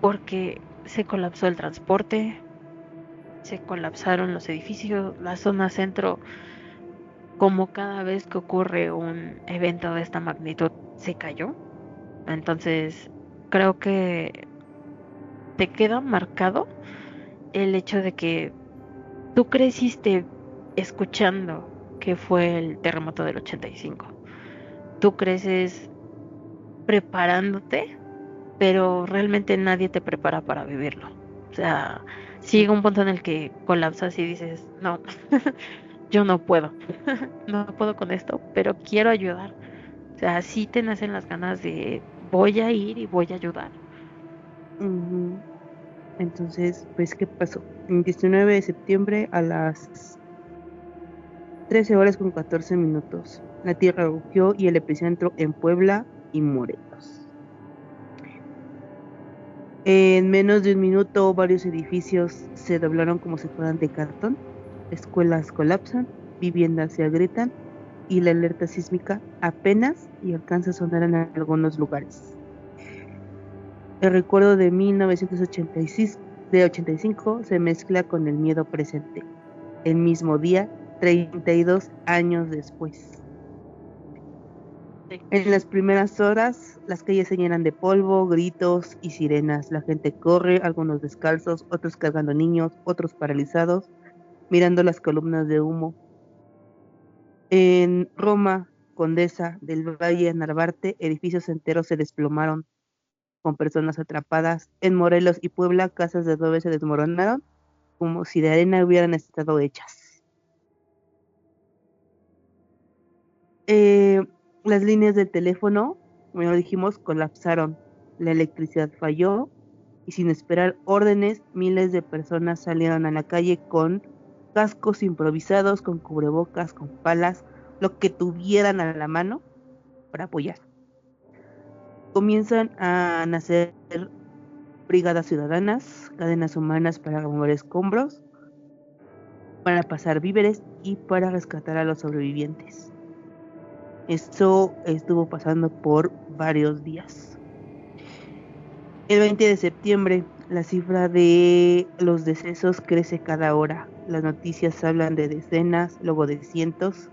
porque se colapsó el transporte, se colapsaron los edificios, la zona centro, como cada vez que ocurre un evento de esta magnitud, se cayó. Entonces, creo que te queda marcado el hecho de que tú creciste escuchando que fue el terremoto del 85. Tú creces preparándote, pero realmente nadie te prepara para vivirlo. O sea, llega un punto en el que colapsas y dices, no, yo no puedo, no puedo con esto, pero quiero ayudar. O sea, sí te nacen las ganas de voy a ir y voy a ayudar. Ujú. Entonces, pues, ¿qué pasó? El 19 de septiembre a las 13 horas con 14 minutos, la tierra rugió y el epicentro en Puebla y Morelos. En menos de un minuto, varios edificios se doblaron como si fueran de cartón, escuelas colapsan, viviendas se agrietan y la alerta sísmica apenas y alcanza a sonar en algunos lugares. El recuerdo de 1986, de 85 se mezcla con el miedo presente. El mismo día, 32 años después. Sí. En las primeras horas, las calles se llenan de polvo, gritos y sirenas. La gente corre, algunos descalzos, otros cargando niños, otros paralizados, mirando las columnas de humo. En Roma, Condesa del Valle, Narvarte, edificios enteros se desplomaron con personas atrapadas. En Morelos y Puebla, casas de adobe se desmoronaron como si de arena hubieran estado hechas. Eh, las líneas del teléfono, como ya lo dijimos, colapsaron. La electricidad falló y sin esperar órdenes, miles de personas salieron a la calle con cascos improvisados, con cubrebocas, con palas, lo que tuvieran a la mano para apoyar. Comienzan a nacer brigadas ciudadanas, cadenas humanas para remover escombros, para pasar víveres y para rescatar a los sobrevivientes. Esto estuvo pasando por varios días. El 20 de septiembre, la cifra de los decesos crece cada hora. Las noticias hablan de decenas, luego de cientos.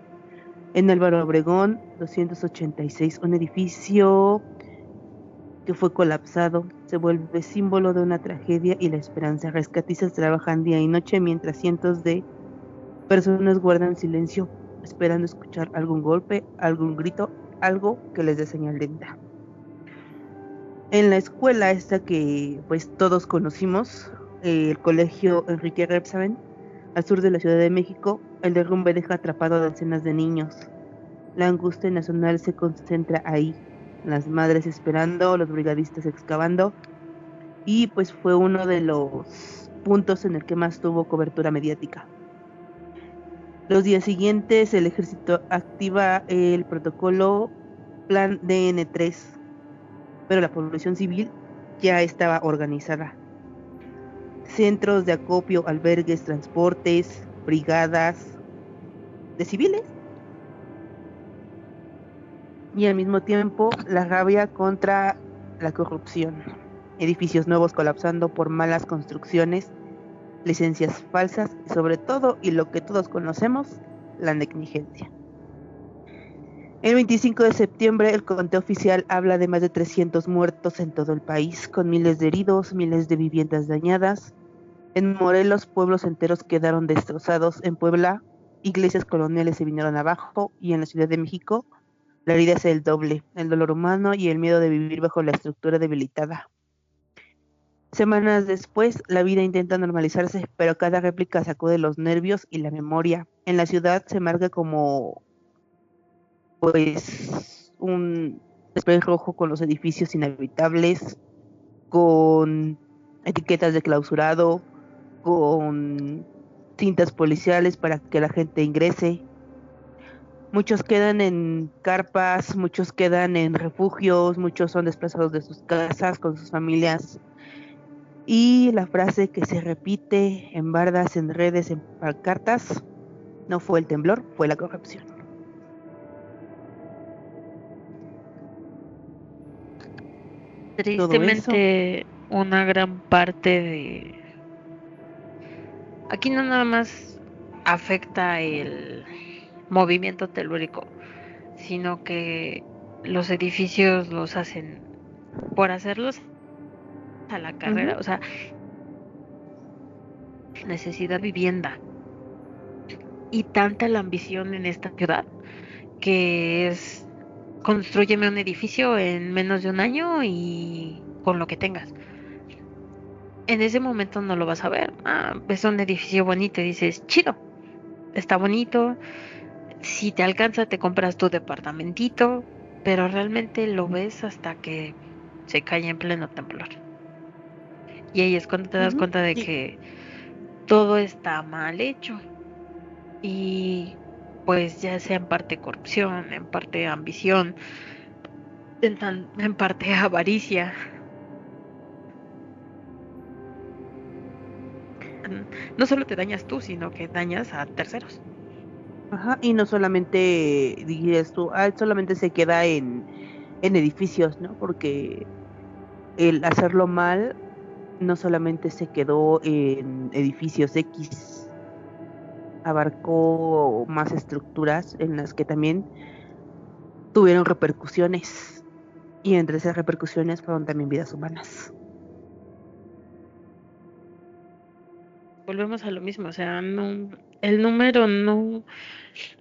En Álvaro Obregón, 286, un edificio que fue colapsado, se vuelve símbolo de una tragedia y la esperanza. Rescatistas trabajan día y noche mientras cientos de personas guardan silencio, esperando escuchar algún golpe, algún grito, algo que les dé señal de vida. En la escuela esta que pues todos conocimos, el colegio Enrique Rebsamen, al sur de la Ciudad de México, el derrumbe deja atrapado a decenas de niños. La angustia nacional se concentra ahí, las madres esperando, los brigadistas excavando, y pues fue uno de los puntos en el que más tuvo cobertura mediática. Los días siguientes el ejército activa el protocolo Plan DN3, pero la población civil ya estaba organizada. Centros de acopio, albergues, transportes, brigadas de civiles y al mismo tiempo la rabia contra la corrupción. Edificios nuevos colapsando por malas construcciones, licencias falsas y sobre todo, y lo que todos conocemos, la negligencia. El 25 de septiembre el conteo oficial habla de más de 300 muertos en todo el país, con miles de heridos, miles de viviendas dañadas. En Morelos, pueblos enteros quedaron destrozados. En Puebla, iglesias coloniales se vinieron abajo. Y en la Ciudad de México, la herida es el doble, el dolor humano y el miedo de vivir bajo la estructura debilitada. Semanas después, la vida intenta normalizarse, pero cada réplica sacude los nervios y la memoria. En la ciudad se marca como, pues, un spray rojo con los edificios inhabitables, con etiquetas de clausurado, con cintas policiales para que la gente ingrese. Muchos quedan en carpas, muchos quedan en refugios, muchos son desplazados de sus casas con sus familias. Y la frase que se repite en bardas, en redes, en pancartas, no fue el temblor, fue la corrupción. Todo eso. Tristemente, una gran parte de... Aquí no nada más afecta el movimiento telúrico, sino que los edificios los hacen por hacerlos a la carrera, Uh-huh. o sea, necesidad de vivienda y tanta la ambición en esta ciudad que es constrúyeme un edificio en menos de un año y con lo que tengas. En ese momento no lo vas a ver. Ah, ves un edificio bonito y dices, chido, está bonito. Si te alcanza, te compras tu departamentito, pero realmente lo ves hasta que se cae en pleno temblor. Y ahí es cuando te das Uh-huh. cuenta de Sí. que todo está mal hecho. Y pues ya sea en parte corrupción, en parte ambición, en parte avaricia. No solo te dañas tú, sino que dañas a terceros. Ajá. Y no solamente dirías tú, solamente se queda en edificios, ¿no? Porque el hacerlo mal no solamente se quedó en edificios X, abarcó más estructuras en las que también tuvieron repercusiones y entre esas repercusiones fueron también vidas humanas. Volvemos a lo mismo, o sea, no, el número no,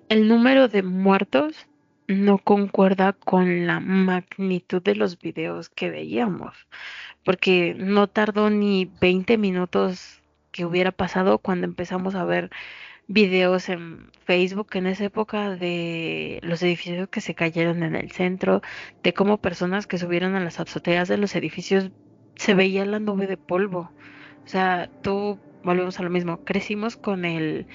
el número de muertos no concuerda con la magnitud de los videos que veíamos, porque no tardó ni 20 minutos que hubiera pasado cuando empezamos a ver videos en Facebook en esa época de los edificios que se cayeron en el centro, de cómo personas que subieron a las azoteas de los edificios se veía la nube de polvo. O sea, tú, volvemos a lo mismo, crecimos con el...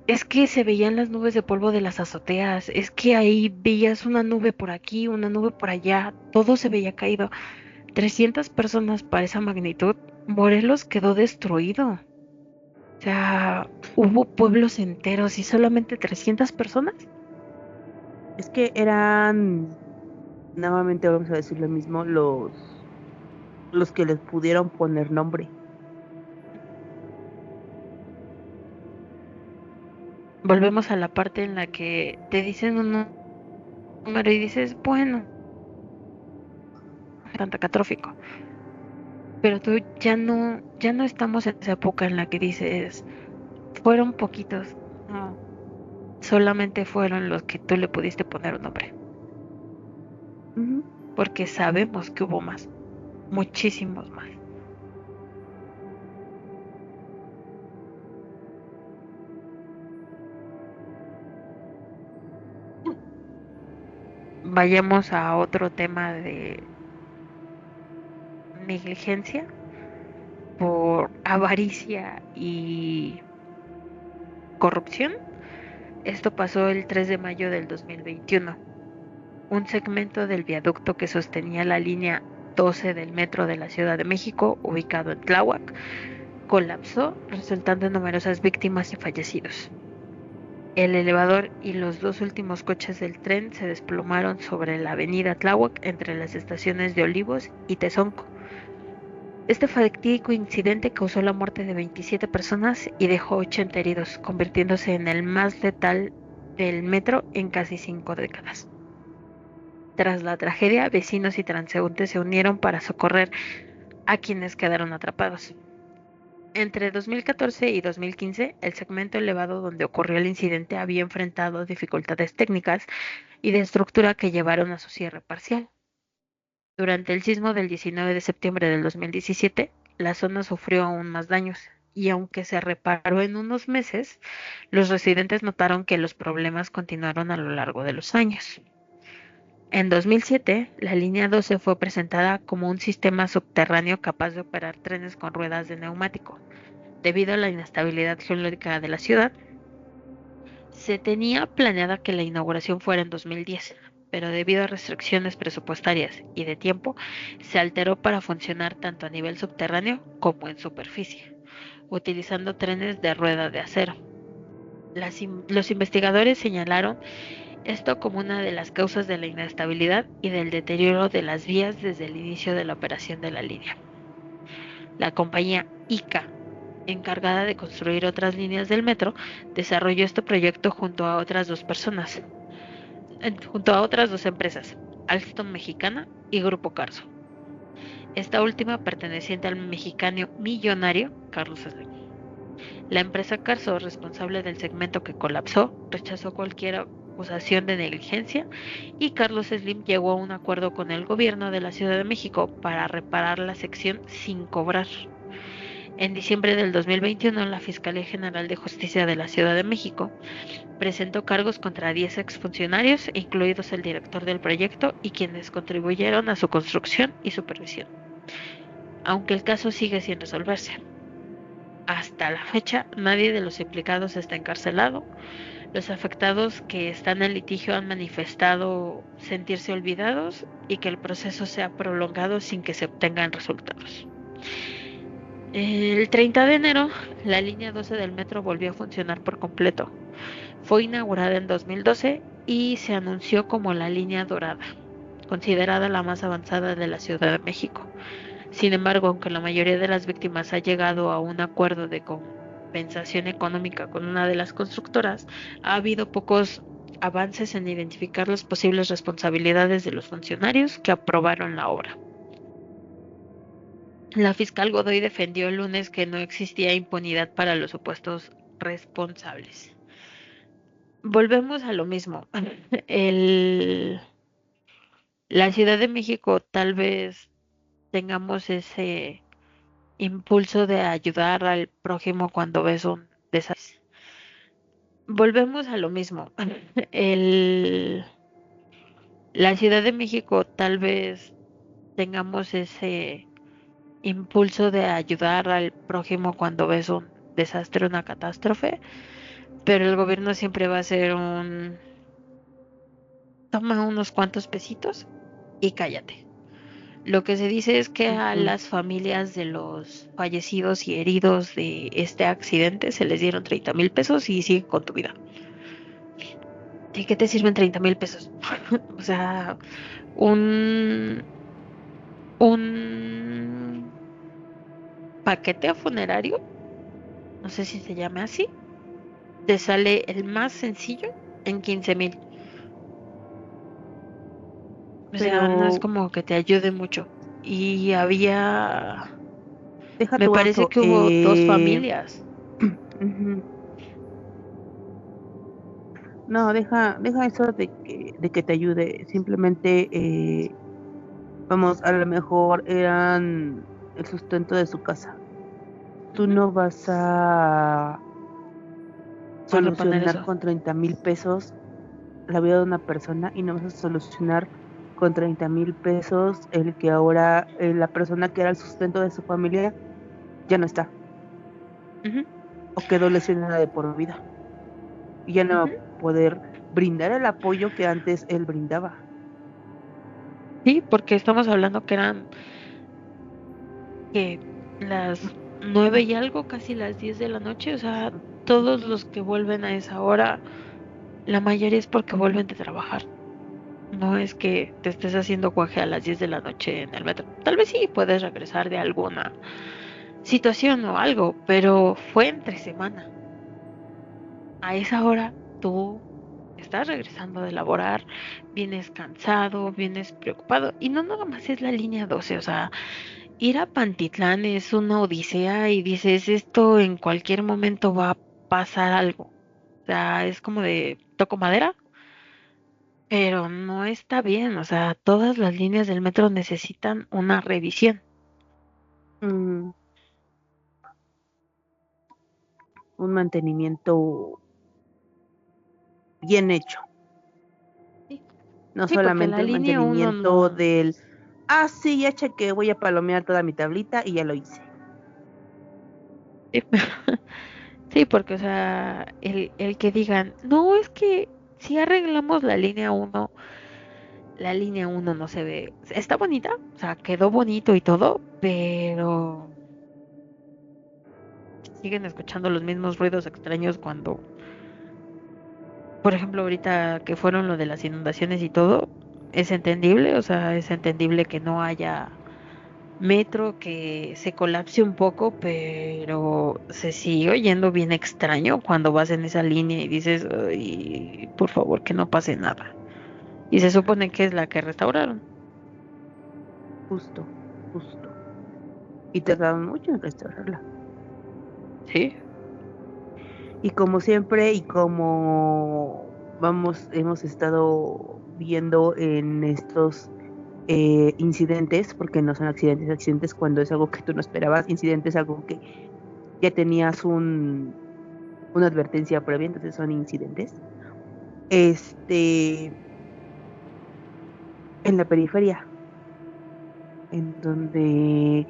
Es que se veían las nubes de polvo de las azoteas, es que ahí veías una nube por aquí, una nube por allá, todo se veía caído. 300 personas para esa magnitud, Morelos quedó destruido. O sea, hubo pueblos enteros y solamente 300 personas. Es que eran, nuevamente vamos a decir lo mismo, los que les pudieron poner nombre. Volvemos a la parte en la que te dicen un número y dices, bueno, tanta catastrófico. Pero tú ya no estamos en esa época en la que dices, fueron poquitos. No, solamente fueron los que tú le pudiste poner un nombre. Uh-huh. Porque sabemos que hubo más, muchísimos más. Vayamos a otro tema negligencia, por avaricia y corrupción. Esto pasó el 3 de mayo del 2021. Un segmento del viaducto que sostenía la línea 12 del metro de la Ciudad de México, ubicado en Tláhuac, colapsó, resultando en numerosas víctimas y fallecidos. El elevador y los dos últimos coches del tren se desplomaron sobre la avenida Tláhuac entre las estaciones de Olivos y Tezonco. Este fatídico incidente causó la muerte de 27 personas y dejó 80 heridos, convirtiéndose en el más letal del metro en casi 5 décadas. Tras la tragedia, vecinos y transeúntes se unieron para socorrer a quienes quedaron atrapados. Entre 2014 y 2015, el segmento elevado donde ocurrió el incidente había enfrentado dificultades técnicas y de estructura que llevaron a su cierre parcial. Durante el sismo del 19 de septiembre del 2017, la zona sufrió aún más daños, y aunque se reparó en unos meses, los residentes notaron que los problemas continuaron a lo largo de los años. En 2007, la línea 12 fue presentada como un sistema subterráneo capaz de operar trenes con ruedas de neumático. Debido a la inestabilidad geológica de la ciudad, se tenía planeada que la inauguración fuera en 2010, pero debido a restricciones presupuestarias y de tiempo, se alteró para funcionar tanto a nivel subterráneo como en superficie, utilizando trenes de rueda de acero. Los investigadores señalaron esto como una de las causas de la inestabilidad y del deterioro de las vías desde el inicio de la operación de la línea. La compañía ICA, encargada de construir otras líneas del metro, desarrolló este proyecto junto a otras dos empresas, Alstom Mexicana y Grupo Carso. Esta última perteneciente al mexicano millonario Carlos Slim. La empresa Carso, responsable del segmento que colapsó, rechazó cualquier acusación de negligencia y Carlos Slim llegó a un acuerdo con el gobierno de la Ciudad de México para reparar la sección sin cobrar. En diciembre del 2021, la Fiscalía General de Justicia de la Ciudad de México presentó cargos contra 10 exfuncionarios, incluidos el director del proyecto y quienes contribuyeron a su construcción y supervisión, aunque el caso sigue sin resolverse. Hasta la fecha, nadie de los implicados está encarcelado. Los afectados que están en litigio han manifestado sentirse olvidados y que el proceso sea prolongado sin que se obtengan resultados. El 30 de enero, la línea 12 del metro volvió a funcionar por completo. Fue inaugurada en 2012 y se anunció como la línea dorada, considerada la más avanzada de la Ciudad de México. Sin embargo, aunque la mayoría de las víctimas ha llegado a un acuerdo de compensación económica con una de las constructoras, ha habido pocos avances en identificar las posibles responsabilidades de los funcionarios que aprobaron la obra. La fiscal Godoy defendió el lunes que no existía impunidad para los supuestos responsables. Volvemos a lo mismo. La Ciudad de México tal vez tengamos ese impulso de ayudar al prójimo cuando ves un desastre. Volvemos a lo mismo. La Ciudad de México tal vez tengamos ese impulso de ayudar al prójimo cuando ves un desastre, una catástrofe, pero el gobierno siempre va a ser toma unos cuantos pesitos y cállate. Lo que se dice es que a las familias de los fallecidos y heridos de este accidente se les dieron 30,000 pesos y sigue con tu vida. ¿De qué te sirven 30,000 pesos? O sea, un paquete funerario, no sé si se llama así, te sale el más sencillo en 15,000. O sea, no es como que te ayude mucho. Y me parece que hubo dos familias. No, deja eso de que te ayude. Simplemente, vamos, a lo mejor eran el sustento de su casa. Tú no vas a solucionar con 30,000 pesos la vida de una persona y no vas a solucionar con 30,000 pesos, el que ahora la persona que era el sustento de su familia ya no está, Ujú, o quedó lesionada de por vida, y ya no va ujú. a poder brindar el apoyo que antes él brindaba. Sí, porque estamos hablando que eran que las 9 y algo, casi las 10 de la noche, o sea, todos Ujú. los que vuelven a esa hora, la mayoría es porque vuelven de trabajar. No es que te estés haciendo guaje a las 10 de la noche en el metro. Tal vez sí puedes regresar de alguna situación o algo, pero fue entre semana. A esa hora tú estás regresando de laborar, vienes cansado, vienes preocupado y no nada más es la línea 12, o sea, ir a Pantitlán es una odisea y dices, esto en cualquier momento va a pasar algo. O sea, es como de toco madera, pero no está bien, o sea, todas las líneas del metro necesitan una revisión. Mm, un mantenimiento bien hecho, Sí, no sí, porque solamente la el línea uno mantenimiento no. del, sí, ya chequé, voy a palomear toda mi tablita y ya lo hice. Sí, sí, porque, o sea, el que digan, no, es que si arreglamos la línea uno no se ve, está bonita, o sea, quedó bonito y todo, pero siguen escuchando los mismos ruidos extraños cuando, por ejemplo, ahorita que fueron lo de las inundaciones y todo, es entendible, o sea, es entendible que no haya metro, que se colapse un poco, pero se sigue oyendo bien extraño cuando vas en esa línea y dices, "Ay, por favor, que no pase nada". Y se supone que es la que restauraron. Justo, justo. Y tardaron mucho en restaurarla. Sí, Y como siempre, y como hemos estado viendo en estos incidentes, porque no son accidentes, accidentes cuando es algo que tú no esperabas, incidentes algo que ya tenías una advertencia previa, entonces son incidentes. Este, en la periferia, en donde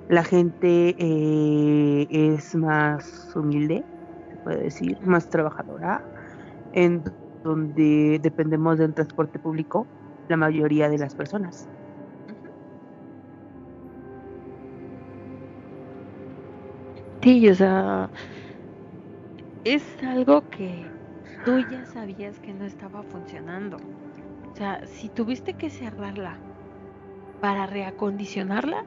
la gente es más humilde, se puede decir, más trabajadora, en donde dependemos del transporte público, la mayoría de las personas. ujú. Sí, o sea, es algo que tú ya sabías que no estaba funcionando. O sea, si tuviste que cerrarla para reacondicionarla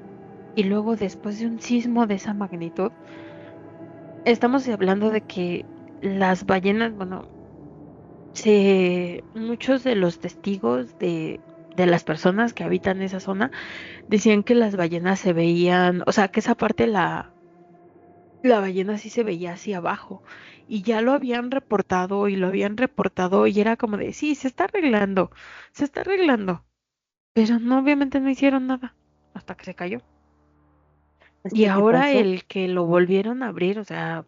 y luego después de un sismo de esa magnitud, estamos hablando de que las ballenas, bueno, muchos de los testigos de las personas que habitan esa zona decían que las ballenas se veían, o sea, que esa parte la ballena sí se veía hacia abajo y ya lo habían reportado y lo habían reportado y era como de, sí, se está arreglando, pero no, obviamente no hicieron nada hasta que se cayó. Y ¿Hasta qué ahora pasó? el que lo volvieron a abrir, o sea,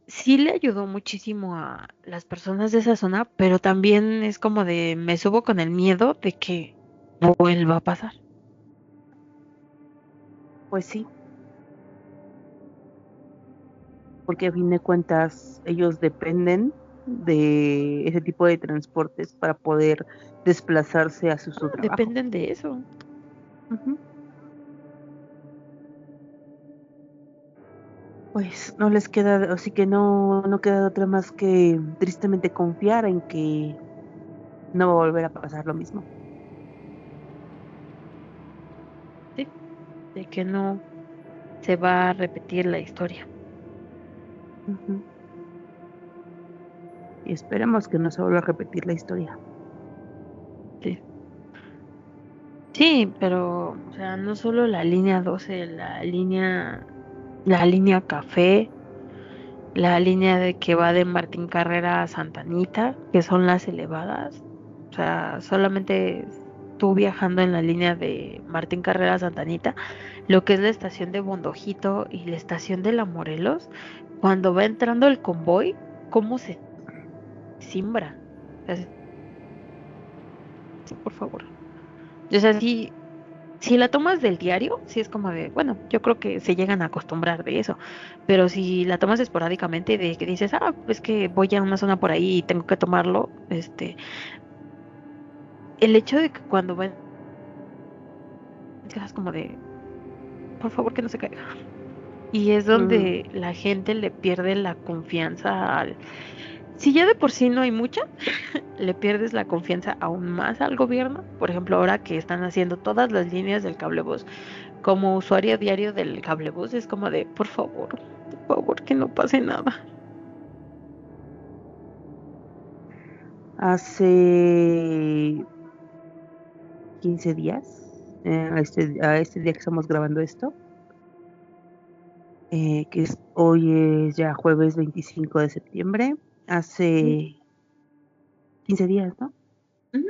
sí le ayudó muchísimo a las personas de esa zona, pero también es como de, me subo con el miedo de que vuelva a pasar. Pues sí, porque a fin de cuentas ellos dependen de ese tipo de transportes para poder desplazarse a su trabajo. Dependen de eso. Ujú. Pues no les queda, así que no queda otra más que tristemente confiar en que no va a volver a pasar lo mismo. Sí, de que no se va a repetir la historia. Ujú. Y esperemos que no se vuelva a repetir la historia. Sí. Sí, pero, o sea, no solo la línea 12, la línea café, la línea de que va de Martín Carrera a Santa Anita, que son las elevadas. O sea, solamente tú viajando en la línea de Martín Carrera a Santa Anita, lo que es la estación de Bondojito y la estación de La Morelos, cuando va entrando el convoy, cómo se simbra. O sea, sí, por favor. O sea, si la tomas del diario, sí es como de, bueno, yo creo que se llegan a acostumbrar de eso, pero si la tomas esporádicamente de que dices, ah, pues que voy a una zona por ahí y tengo que tomarlo, el hecho de que cuando vas, es como de, por favor que no se caiga. Y es Mm, donde la gente le pierde la confianza al... Si ya de por sí no hay mucha, le pierdes la confianza aún más al gobierno. Por ejemplo, ahora que están haciendo todas las líneas del cablebús, como usuario diario del cablebús, es como de, por favor, que no pase nada. hace 15 días, a este día que estamos grabando esto, hoy es ya jueves 25 de septiembre, Ujú, hace 15 días, ¿no? ujú,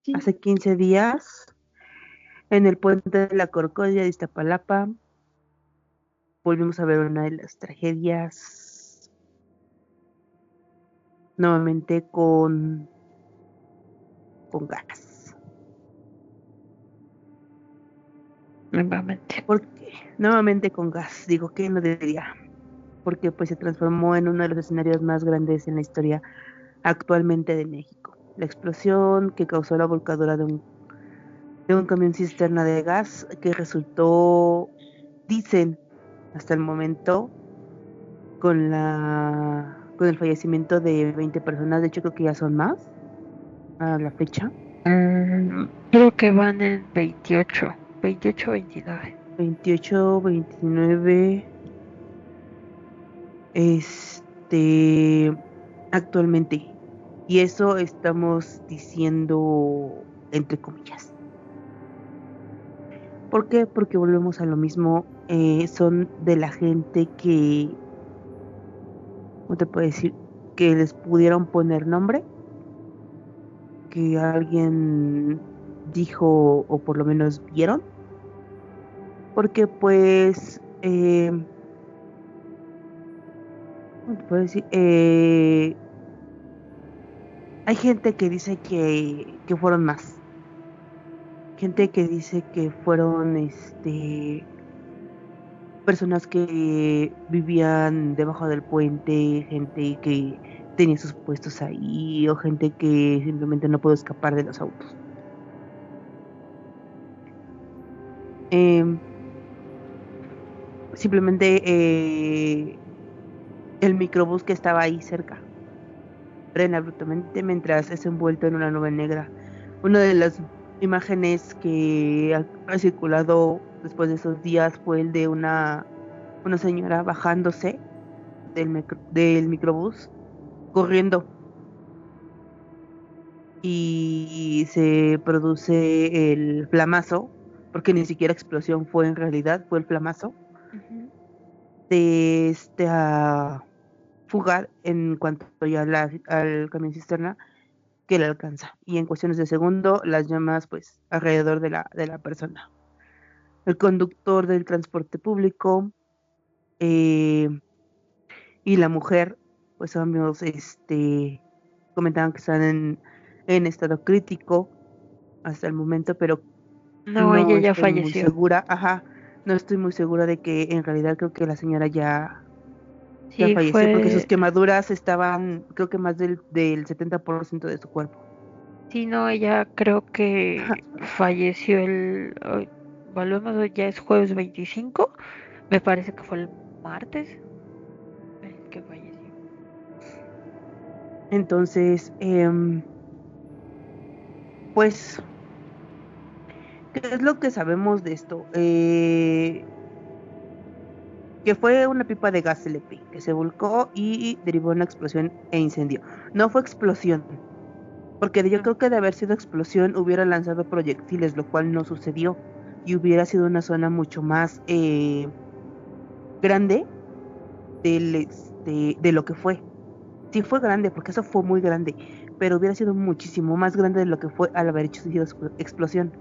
sí. Hace 15 días, en el puente de la Concordia de Iztapalapa, volvimos a ver una de las tragedias, nuevamente con gas. Nuevamente. ¿Por qué? Nuevamente con gas, digo, ¿qué no diría? Porque pues se transformó en uno de los escenarios más grandes en la historia actualmente de México. La explosión que causó la volcadura de un camión cisterna de gas que resultó, dicen hasta el momento, con el fallecimiento de 20 personas. De hecho, creo que ya son más a la fecha. Creo que van en 28, 29. 28, 29, este, actualmente. Y eso estamos diciendo entre comillas. ¿Por qué? Porque volvemos a lo mismo. Son de la gente que, ¿cómo te puedo decir? Que les pudieron poner nombre, que alguien dijo o por lo menos vieron, porque pues, ¿cómo te puedo decir? Hay gente que dice que fueron más, gente que dice que fueron, personas que vivían debajo del puente, gente que tenía sus puestos ahí, o gente que simplemente no pudo escapar de los autos. Em, Simplemente el microbús que estaba ahí cerca frena abruptamente mientras es envuelto en una nube negra. Una de las imágenes que ha circulado después de esos días fue el de una señora bajándose del microbús, corriendo, y se produce el flamazo, porque ni siquiera explosión fue en realidad, fue el flamazo Ujú. de fugar en cuanto ya al camión cisterna que le alcanza. Y en cuestiones de segundo, las llamas pues alrededor de la persona. El conductor del transporte público eh, y la mujer, pues ambos comentaban que están en estado crítico hasta el momento, pero No, ella no ya estoy muy falleció. segura, ajá, no estoy muy segura de que en realidad creo que la señora ya Sí, falleció porque sus fue, quemaduras estaban, creo que más del 70% de su cuerpo. sí, no, ella creo Ajá. que falleció volvemos, hoy ya es jueves 25, me parece que fue el martes el que falleció. Entonces, pues, ¿qué es lo que sabemos de esto? Que fue una pipa de gas LP que se volcó y derivó en una explosión e incendio. No fue explosión, porque yo No, creo que de haber sido explosión hubiera lanzado proyectiles, lo cual no sucedió, y hubiera sido una zona mucho más grande de lo que fue. Sí fue grande, porque eso fue muy grande, pero hubiera sido muchísimo más grande de lo que fue al haber hecho sido explosión.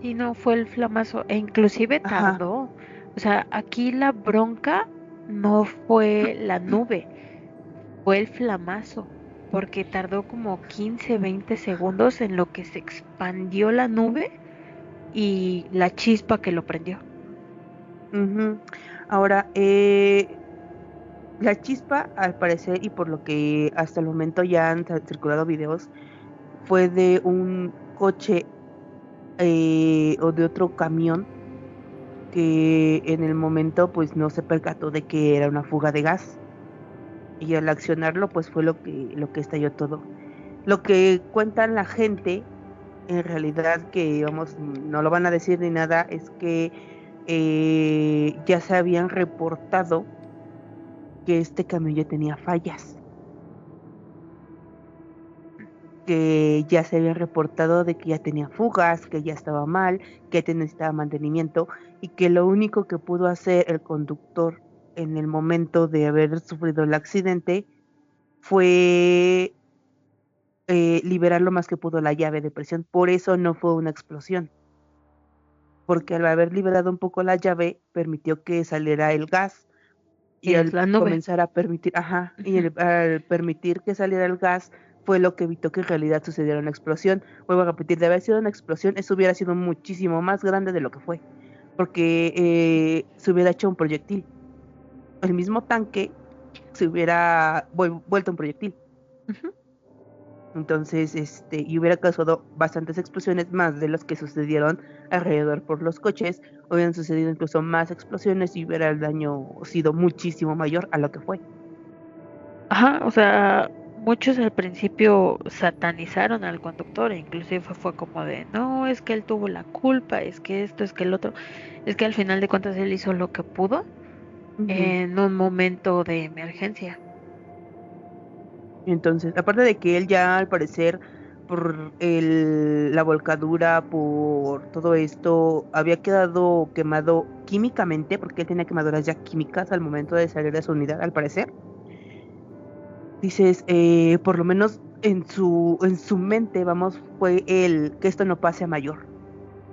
sí, no, fue el flamazo, e inclusive Ajá, tardó. O sea, aquí la bronca no fue la nube, fue el flamazo. porque tardó como 15, 20 segundos en lo que se expandió la nube y la chispa que lo prendió. Ujú. Ahora, la chispa, al parecer, y por lo que hasta el momento ya han circulado videos, fue de un coche o de otro camión que en el momento pues no se percató de que era una fuga de gas y al accionarlo pues fue lo que estalló todo. Lo que cuentan la gente, en realidad que vamos, no lo van a decir ni nada, es que ya se habían reportado que este camión ya tenía fallas, que ya se habían reportado de que ya tenía fugas, que ya estaba mal, que necesitaba mantenimiento y que lo único que pudo hacer el conductor en el momento de haber sufrido el accidente fue liberar lo más que pudo la llave de presión. Por eso no fue una explosión, porque al haber liberado un poco la llave permitió que saliera el gas y Es al la nube. comenzar a permitir, ajá, y Ujú. al permitir que saliera el gas fue lo que evitó que en realidad sucediera una explosión. Vuelvo a repetir, de haber sido una explosión, eso hubiera sido muchísimo más grande de lo que fue, porque se hubiera hecho un proyectil. El mismo tanque se hubiera vuelto un proyectil. Ujú. Entonces, y hubiera causado bastantes explosiones más de las que sucedieron alrededor por los coches, hubieran sucedido incluso más explosiones y hubiera el daño sido muchísimo mayor a lo que fue. Ajá, o sea, muchos al principio satanizaron al conductor, e inclusive fue como de, no, es que él tuvo la culpa, es que esto, es que el otro, es que al final de cuentas él hizo lo que pudo Ujú. en un momento de emergencia. Entonces, aparte de que él ya al parecer por la volcadura, por todo esto, había quedado quemado químicamente, porque él tenía quemaduras ya químicas al momento de salir de su unidad, al parecer. Dices, por lo menos en su mente, vamos, fue el que esto no pase a mayor.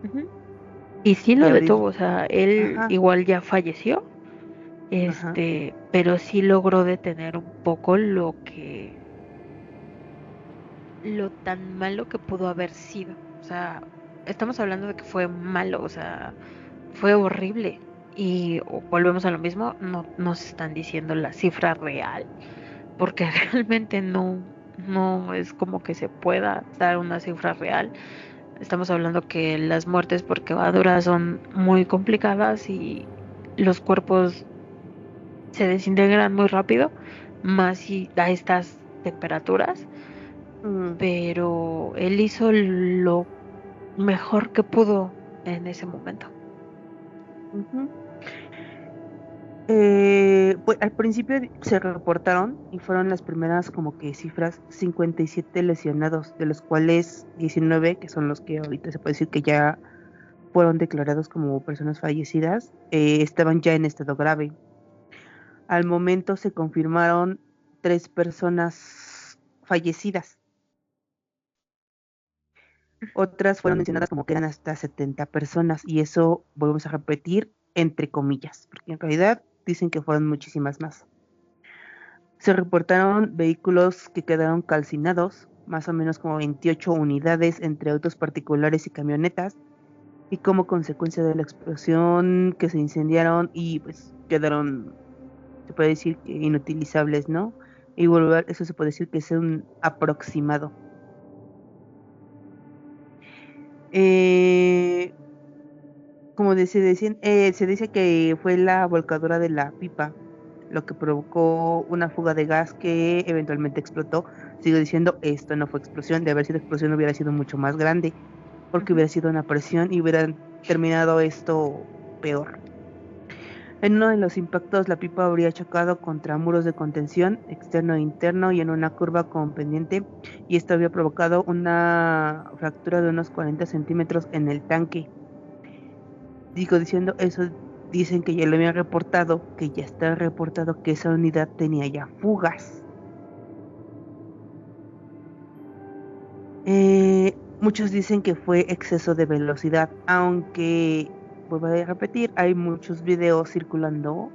Ujú. Y sí lo Abrir, detuvo, o sea, él ajá, igual ya falleció, ajá, pero sí logró detener un poco lo tan malo que pudo haber sido. O sea, estamos hablando de que fue malo, o sea, fue horrible. Y volvemos a lo mismo, no nos están diciendo la cifra real, porque realmente no es como que se pueda dar una cifra real. Estamos hablando que las muertes por quemaduras son muy complicadas y los cuerpos se desintegran muy rápido, más si a estas temperaturas, mm, pero él hizo lo mejor que pudo en ese momento. ujú. Pues al principio se reportaron y fueron las primeras como que cifras 57 lesionados, de los cuales 19, que son los que ahorita se puede decir que ya fueron declarados como personas fallecidas, estaban ya en estado grave. Al momento se confirmaron 3 personas fallecidas. Otras fueron mencionadas como que eran hasta 70 personas y eso volvemos a repetir entre comillas, porque en realidad dicen que fueron muchísimas más. Se reportaron vehículos que quedaron calcinados, más o menos como 28 unidades entre autos particulares y camionetas, y como consecuencia de la explosión que se incendiaron y pues quedaron, se puede decir que inutilizables, ¿no? Y volver, eso se puede decir que es un aproximado. Eh, como se dice que fue la volcadura de la pipa lo que provocó una fuga de gas que eventualmente explotó. Sigo diciendo, esto no fue explosión, de haber sido explosión hubiera sido mucho más grande, porque Ujú. hubiera sido una presión y hubiera terminado esto peor. En uno de los impactos, la pipa habría chocado contra muros de contención externo e interno y en una curva con pendiente, y esto había provocado una fractura de unos 40 centímetros en el tanque. Digo diciendo eso, dicen que ya lo habían reportado, que ya está reportado que esa unidad tenía ya fugas. Muchos dicen que fue exceso de velocidad, aunque, vuelvo a repetir, hay muchos videos circulando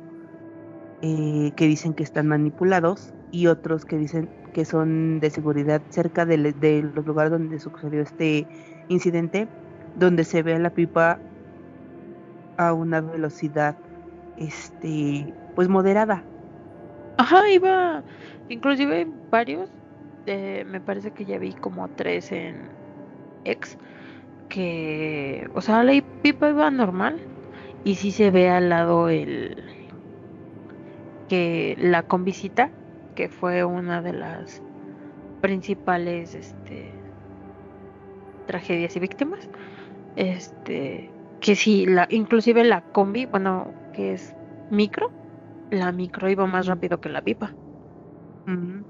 que dicen que están manipulados y otros que dicen que son de seguridad cerca de los lugares donde sucedió este incidente, donde se ve a la pipa a una velocidad, pues moderada. Ajá, iba, inclusive varios, me parece que ya vi como 3 en X, que, o sea, la pipa iba normal y sí se ve al lado que la convisita, que fue una de las principales, tragedias y víctimas, que sí, inclusive la combi, bueno, que es micro, la micro iba más Ujú, rápido que la pipa. ujú.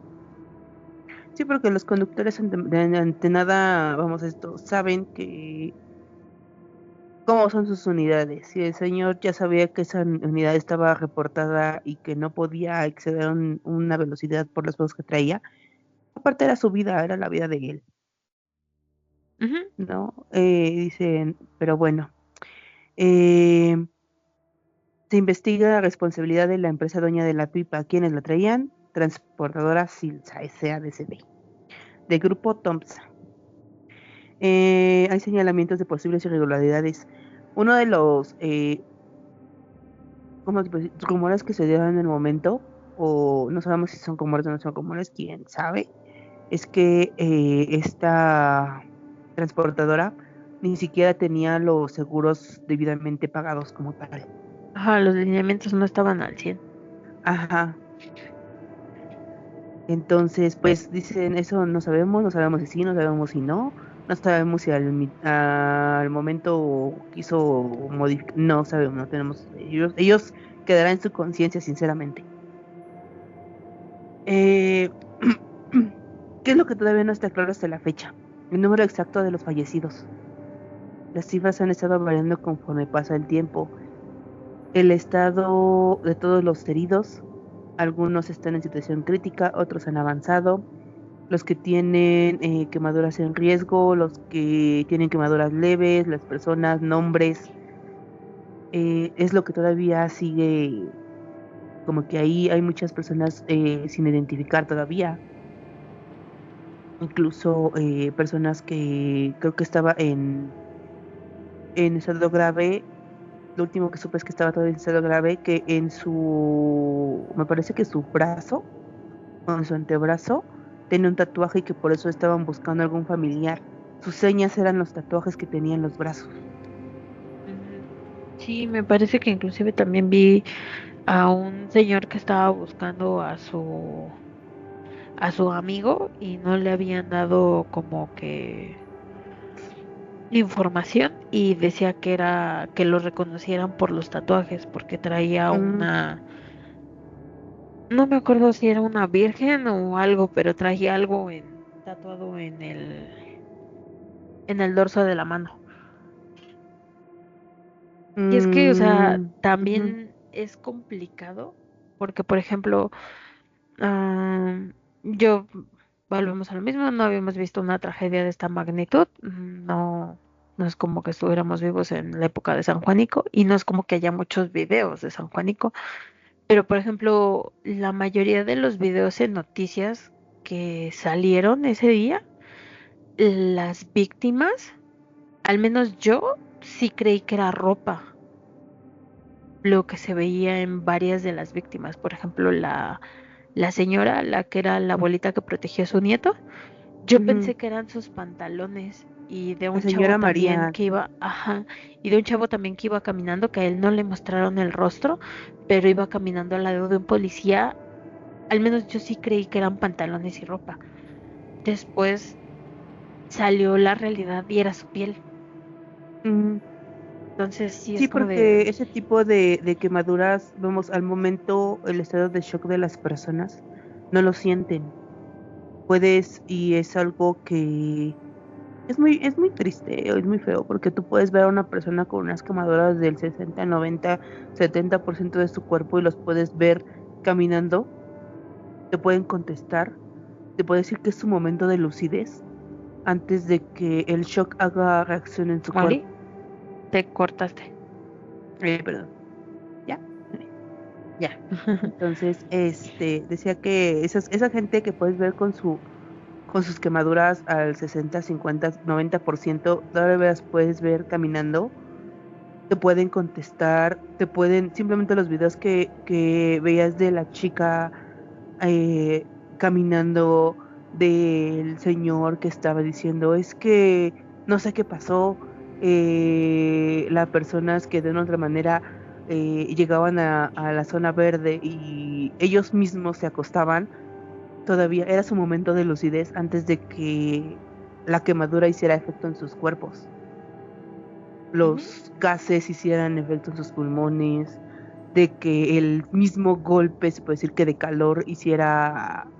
Sí, porque los conductores ante nada, vamos, saben que cómo son sus unidades. Si el señor ya sabía que esa unidad estaba reportada y que no podía exceder una velocidad por las cosas que traía, aparte era su vida, era la vida de él, Ujú. ¿no? Dicen, pero bueno, eh, se investiga la responsabilidad de la empresa dueña de la pipa, quienes la traían, Transportadora Silsa SADCB, de Grupo Thompson. Hay señalamientos de posibles irregularidades. Uno de los como rumores que se dieron en el momento, o no sabemos si son rumores o no son rumores, quién sabe, es que esta transportadora ni siquiera tenía los seguros debidamente pagados como tal. Ajá, los lineamientos no estaban al 100. Ajá. Entonces, pues dicen, eso no sabemos si sí, no sabemos si no, no sabemos si al momento quiso modificar, no sabemos, no tenemos, ellos quedarán en su conciencia, sinceramente. Eh, ¿Qué es lo que todavía no está claro hasta la fecha? El número exacto de los fallecidos. Las cifras han estado variando conforme pasa el tiempo. El estado de todos los heridos, algunos están en situación crítica, otros han avanzado. Los que tienen quemaduras en riesgo, los que tienen quemaduras leves, las personas, nombres, es lo que todavía sigue, como que ahí hay muchas personas sin identificar todavía. Incluso personas que creo que estaba en estado grave. Lo último que supe es que estaba todavía en estado grave, que me parece que su brazo, o en su antebrazo, tenía un tatuaje y que por eso estaban buscando algún familiar. Sus señas eran los tatuajes que tenía en los brazos. Ujú. Sí, me parece que inclusive también vi a un señor que estaba buscando a su amigo y no le habían dado como que información y decía que era que lo reconocieran por los tatuajes porque traía Mm, no me acuerdo si era una virgen o algo, pero traía algo tatuado en el dorso de la mano. Y es que, o sea, ujú, también es complicado porque, por ejemplo, yo volvemos a lo mismo, no habíamos visto una tragedia de esta magnitud, no, no es como que estuviéramos vivos en la época de San Juanico y no es como que haya muchos videos de San Juanico, pero por ejemplo, la mayoría de los videos en noticias que salieron ese día, las víctimas, al menos yo sí creí que era ropa, lo que se veía en varias de las víctimas, por ejemplo, la señora, la que era la abuelita que protegía a su nieto, yo ujú. pensé que eran sus pantalones y de La un chavo señora también María. que iba, ajá, y de un chavo también que iba caminando, que a él no le mostraron el rostro, pero iba caminando al lado de un policía, al menos yo sí creí que eran pantalones y ropa. Después salió la realidad y era su piel. Ujú. Entonces sí Sí, es como de, porque ese tipo de quemaduras, vemos, al momento el estado de shock de las personas no lo sienten. Y es algo que es muy triste, es muy feo, porque tú puedes ver a una persona con unas quemaduras del 60, 90, 70% de su cuerpo y los puedes ver caminando, te pueden contestar, te puede decir que es su momento de lucidez antes de que el shock haga reacción en su Molly, cuerpo. te cortaste. Perdón, ¿ya? Ya. Entonces, decía que esa gente que puedes ver con sus quemaduras al 60, 50, 90%, todavía las puedes ver caminando, te pueden contestar, simplemente los videos que veías de la chica eh, caminando, del señor que estaba diciendo, es que no sé qué pasó, las personas que de una otra manera llegaban a la zona verde y ellos mismos se acostaban, todavía era su momento de lucidez antes de que la quemadura hiciera efecto en sus cuerpos, Ujú. los gases hicieran efecto en sus pulmones, de que el mismo golpe, se puede decir que de calor, hiciera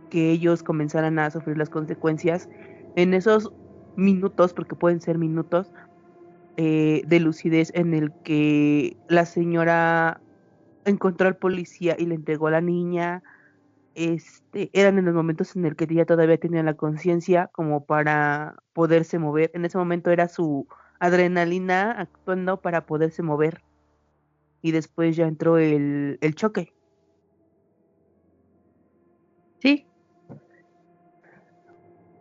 que ellos comenzaran a sufrir las consecuencias en esos minutos, porque pueden ser minutos, de lucidez en el que la señora encontró al policía y le entregó a la niña. Eran en los momentos en el que ella todavía tenía la conciencia como para poderse mover. En ese momento era su adrenalina actuando para poderse mover. Y después ya entró el choque. Sí,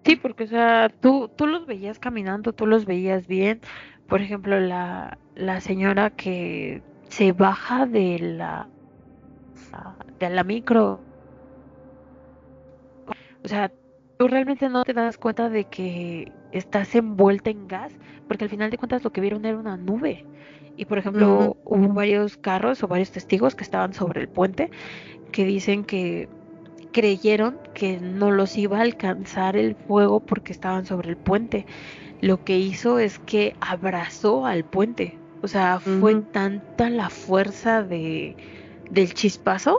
sí, porque, o sea, tú los veías caminando, tú los veías bien. Por ejemplo, la señora que se baja de la micro, o sea, tú realmente no te das cuenta de que estás envuelta en gas, porque al final de cuentas lo que vieron era una nube. Y por Ujú, ejemplo, hubo varios carros o varios testigos que estaban sobre el puente que dicen que creyeron que no los iba a alcanzar el fuego porque estaban sobre el puente. Lo que hizo es que abrazó al puente. O sea, fue ujú. tanta la fuerza del chispazo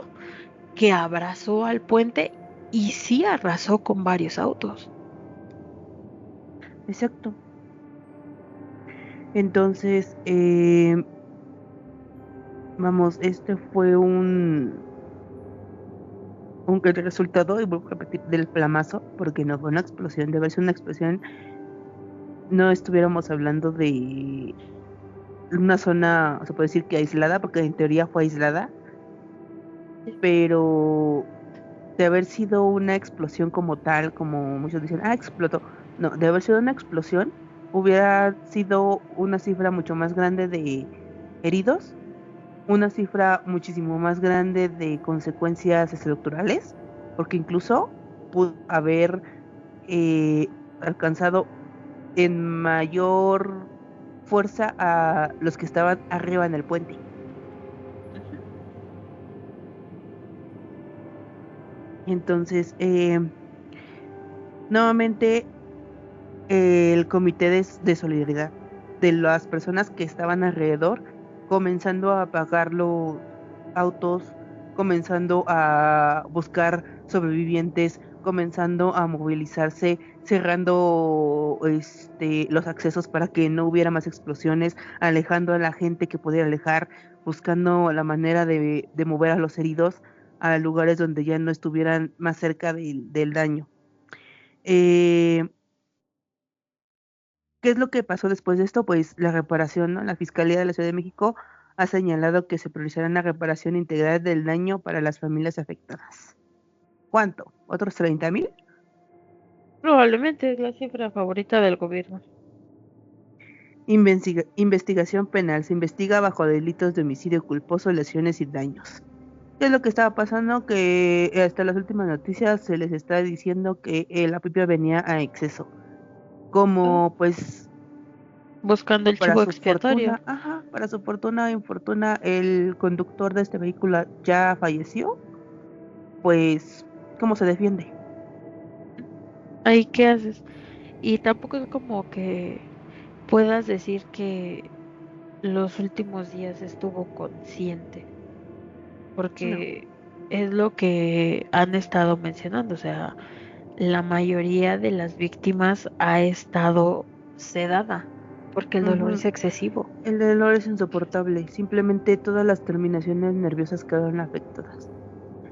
que abrazó al puente y sí arrasó con varios autos. Exacto. Entonces, vamos, este fue el resultado, y vuelvo a repetir, del plamazo, porque no fue una explosión. De haber sido una explosión, no estuviéramos hablando de una zona, se puede decir que aislada, porque en teoría fue aislada, pero de haber sido una explosión como tal, como muchos dicen, explotó. No, de haber sido una explosión, hubiera sido una cifra mucho más grande de heridos, una cifra muchísimo más grande de consecuencias estructurales, porque incluso pudo haber alcanzado en mayor fuerza a los que estaban arriba en el puente. Ujú. Entonces, nuevamente, el comité de solidaridad de las personas que estaban alrededor, comenzando a apagar los autos, comenzando a buscar sobrevivientes, comenzando a movilizarse, cerrando los accesos para que no hubiera más explosiones, alejando a la gente que pudiera alejar, buscando la manera de mover a los heridos a lugares donde ya no estuvieran más cerca del daño. Eh, ¿Qué es lo que pasó después de esto? Pues la reparación, ¿no? La Fiscalía de la Ciudad de México ha señalado que se priorizará una reparación integral del daño para las familias afectadas. ¿Cuánto? ¿Otros 30,000? Probablemente es la cifra favorita del gobierno. Investigación penal. Se investiga bajo delitos de homicidio culposo, lesiones y daños. ¿Qué es lo que estaba pasando? Que hasta las últimas noticias se les está diciendo que la pipa venía a exceso. Ah, Como pues buscando el para chivo su expiatorio. fortuna, para su fortuna o infortuna, el conductor de este vehículo ya falleció, pues, ¿cómo se defiende? Ahí, ¿qué haces? Y tampoco es como que puedas decir que los últimos días estuvo consciente, No. porque es lo que han estado mencionando, o sea, la mayoría de las víctimas ha estado sedada, porque el dolor Ujú. es excesivo. El dolor es insoportable, simplemente todas las terminaciones nerviosas quedaron afectadas.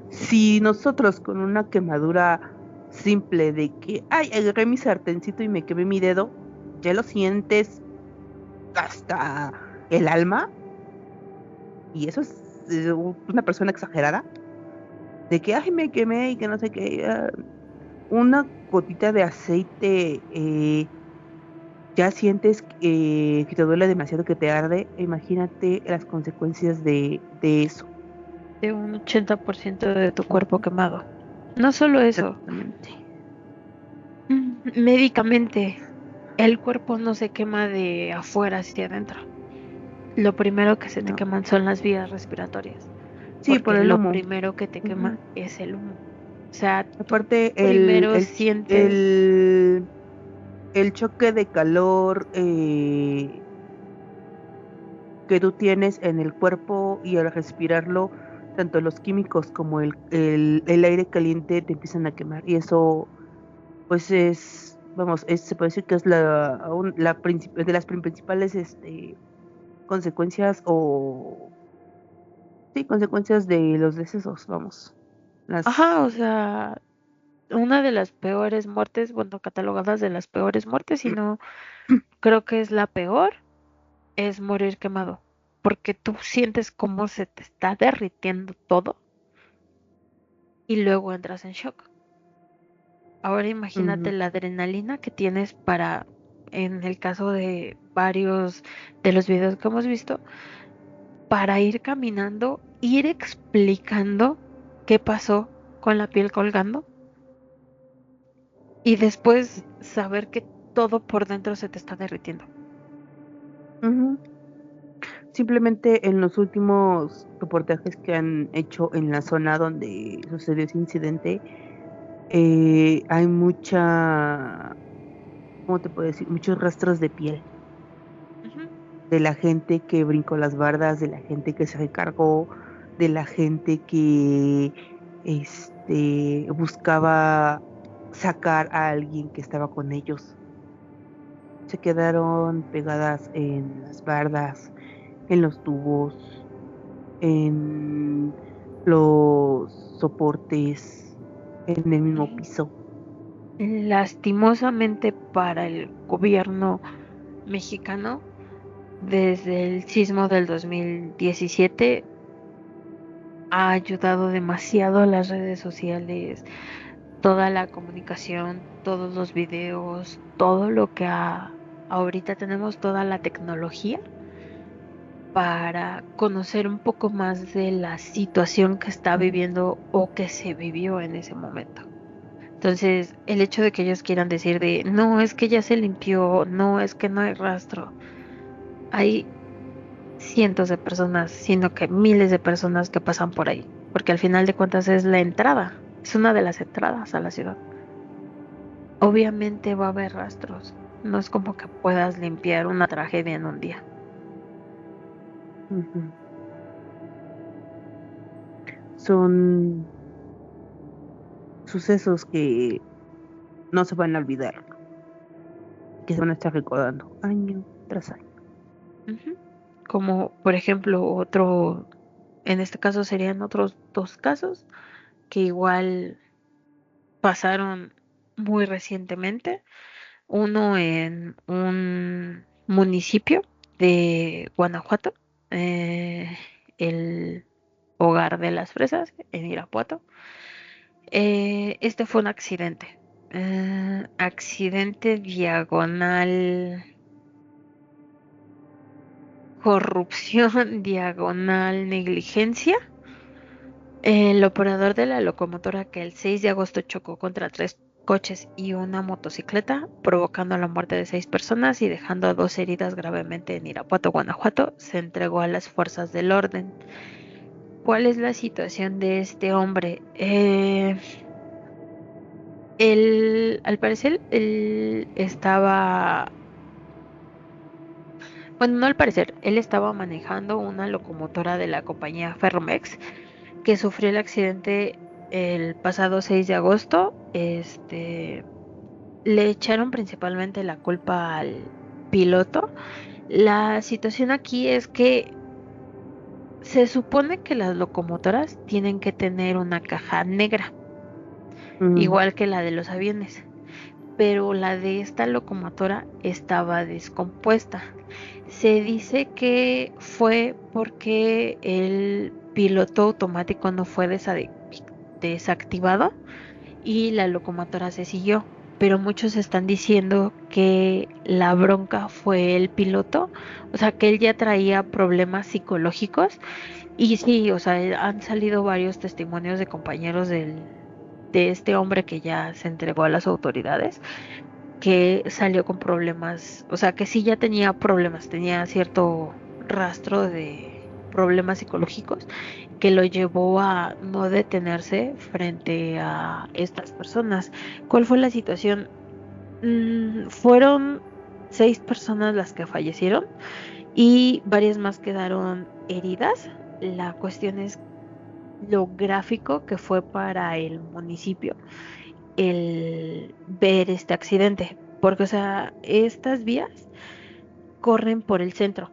Si nosotros con una quemadura simple de que, agarré mi sartencito y me quemé mi dedo, ya lo sientes hasta el alma, y eso es una persona exagerada, de que, ay, me quemé y que no sé qué, una gotita de aceite, ya sientes que te duele demasiado, que te arde, imagínate las consecuencias de eso. De un 80% de tu cuerpo quemado. No solo eso, Exactamente. médicamente, el cuerpo no se quema de afuera hacia adentro. Lo primero que se te No. queman son las vías respiratorias, Sí, por porque el lo humo. primero que te quema Ujú. es el humo. O sea, tú Aparte, primero sientes, el choque de calor que tú tienes en el cuerpo y al respirarlo, tanto los químicos como el aire caliente te empiezan a quemar. Y eso, pues se puede decir que es de las principales consecuencias sí, consecuencias de los decesos, vamos. Las, ajá, o sea, una de las peores muertes, bueno, catalogadas de las peores muertes, si no creo que es la peor, es morir quemado, porque tú sientes cómo se te está derritiendo todo y luego entras en shock. Ahora imagínate Ujú, la adrenalina que tienes para, en el caso de varios de los videos que hemos visto, para ir caminando, ir explicando qué pasó con la piel colgando y después saber que todo por dentro se te está derritiendo. ujú. Simplemente en los últimos reportajes que han hecho en la zona donde sucedió ese incidente, hay ¿cómo te puedo decir? Muchos rastros de piel Ujú. de la gente que brincó las bardas, de la gente que se recargó, de la gente que buscaba sacar a alguien que estaba con ellos. Se quedaron pegadas en las bardas, en los tubos, en los soportes, en el mismo Y piso. lastimosamente para el gobierno mexicano, desde el sismo del 2017 ha ayudado demasiado a las redes sociales, toda la comunicación, todos los videos, todo lo que ahorita tenemos, toda la tecnología para conocer un poco más de la situación que está viviendo o que se vivió en ese momento. Entonces, el hecho de que ellos quieran decir de, no, es que ya se limpió, no, es que no hay rastro, hay cientos de personas, sino que miles de personas que pasan por ahí, porque al final de cuentas es la entrada, es una de las entradas a la ciudad. Obviamente va a haber rastros, no es como que puedas limpiar una tragedia en un día. Ujú. Son sucesos que no se van a olvidar, que se van a estar recordando año tras año. Ujú. Como por ejemplo otro, en este caso serían otros dos casos que igual pasaron muy recientemente. Uno en un municipio de Guanajuato, eh, el Hogar de las Fresas, en Irapuato. Este fue un accidente. Accidente diagonal, corrupción diagonal, negligencia. El operador de la locomotora que el 6 de agosto chocó contra tres coches y una motocicleta, provocando la muerte de 6 personas y dejando a 2 heridas gravemente en Irapuato, Guanajuato, se entregó a las fuerzas del orden. ¿Cuál es la situación de este hombre? Él, al parecer, él estaba, bueno, no al parecer, él estaba manejando una locomotora de la compañía Ferromex que sufrió el accidente el pasado 6 de agosto. Le echaron principalmente la culpa al piloto. La situación aquí es que se supone que las locomotoras tienen que tener una caja negra, Mm, igual que la de los aviones, pero la de esta locomotora estaba descompuesta. Se dice que fue porque piloto automático no fue desactivado y la locomotora se siguió. Pero muchos están diciendo que la bronca fue el piloto, o sea, que él ya traía problemas psicológicos. Y sí, o sea, han salido varios testimonios de compañeros de este hombre que ya se entregó a las autoridades, que salió con problemas, o sea, que sí ya tenía problemas, tenía cierto rastro de problemas psicológicos que lo llevó a no detenerse frente a estas personas. ¿Cuál fue la situación? Fueron 6 personas las que fallecieron y varias más quedaron heridas. La cuestión es lo gráfico que fue para el municipio el ver este accidente, porque, o sea, estas vías corren por el centro.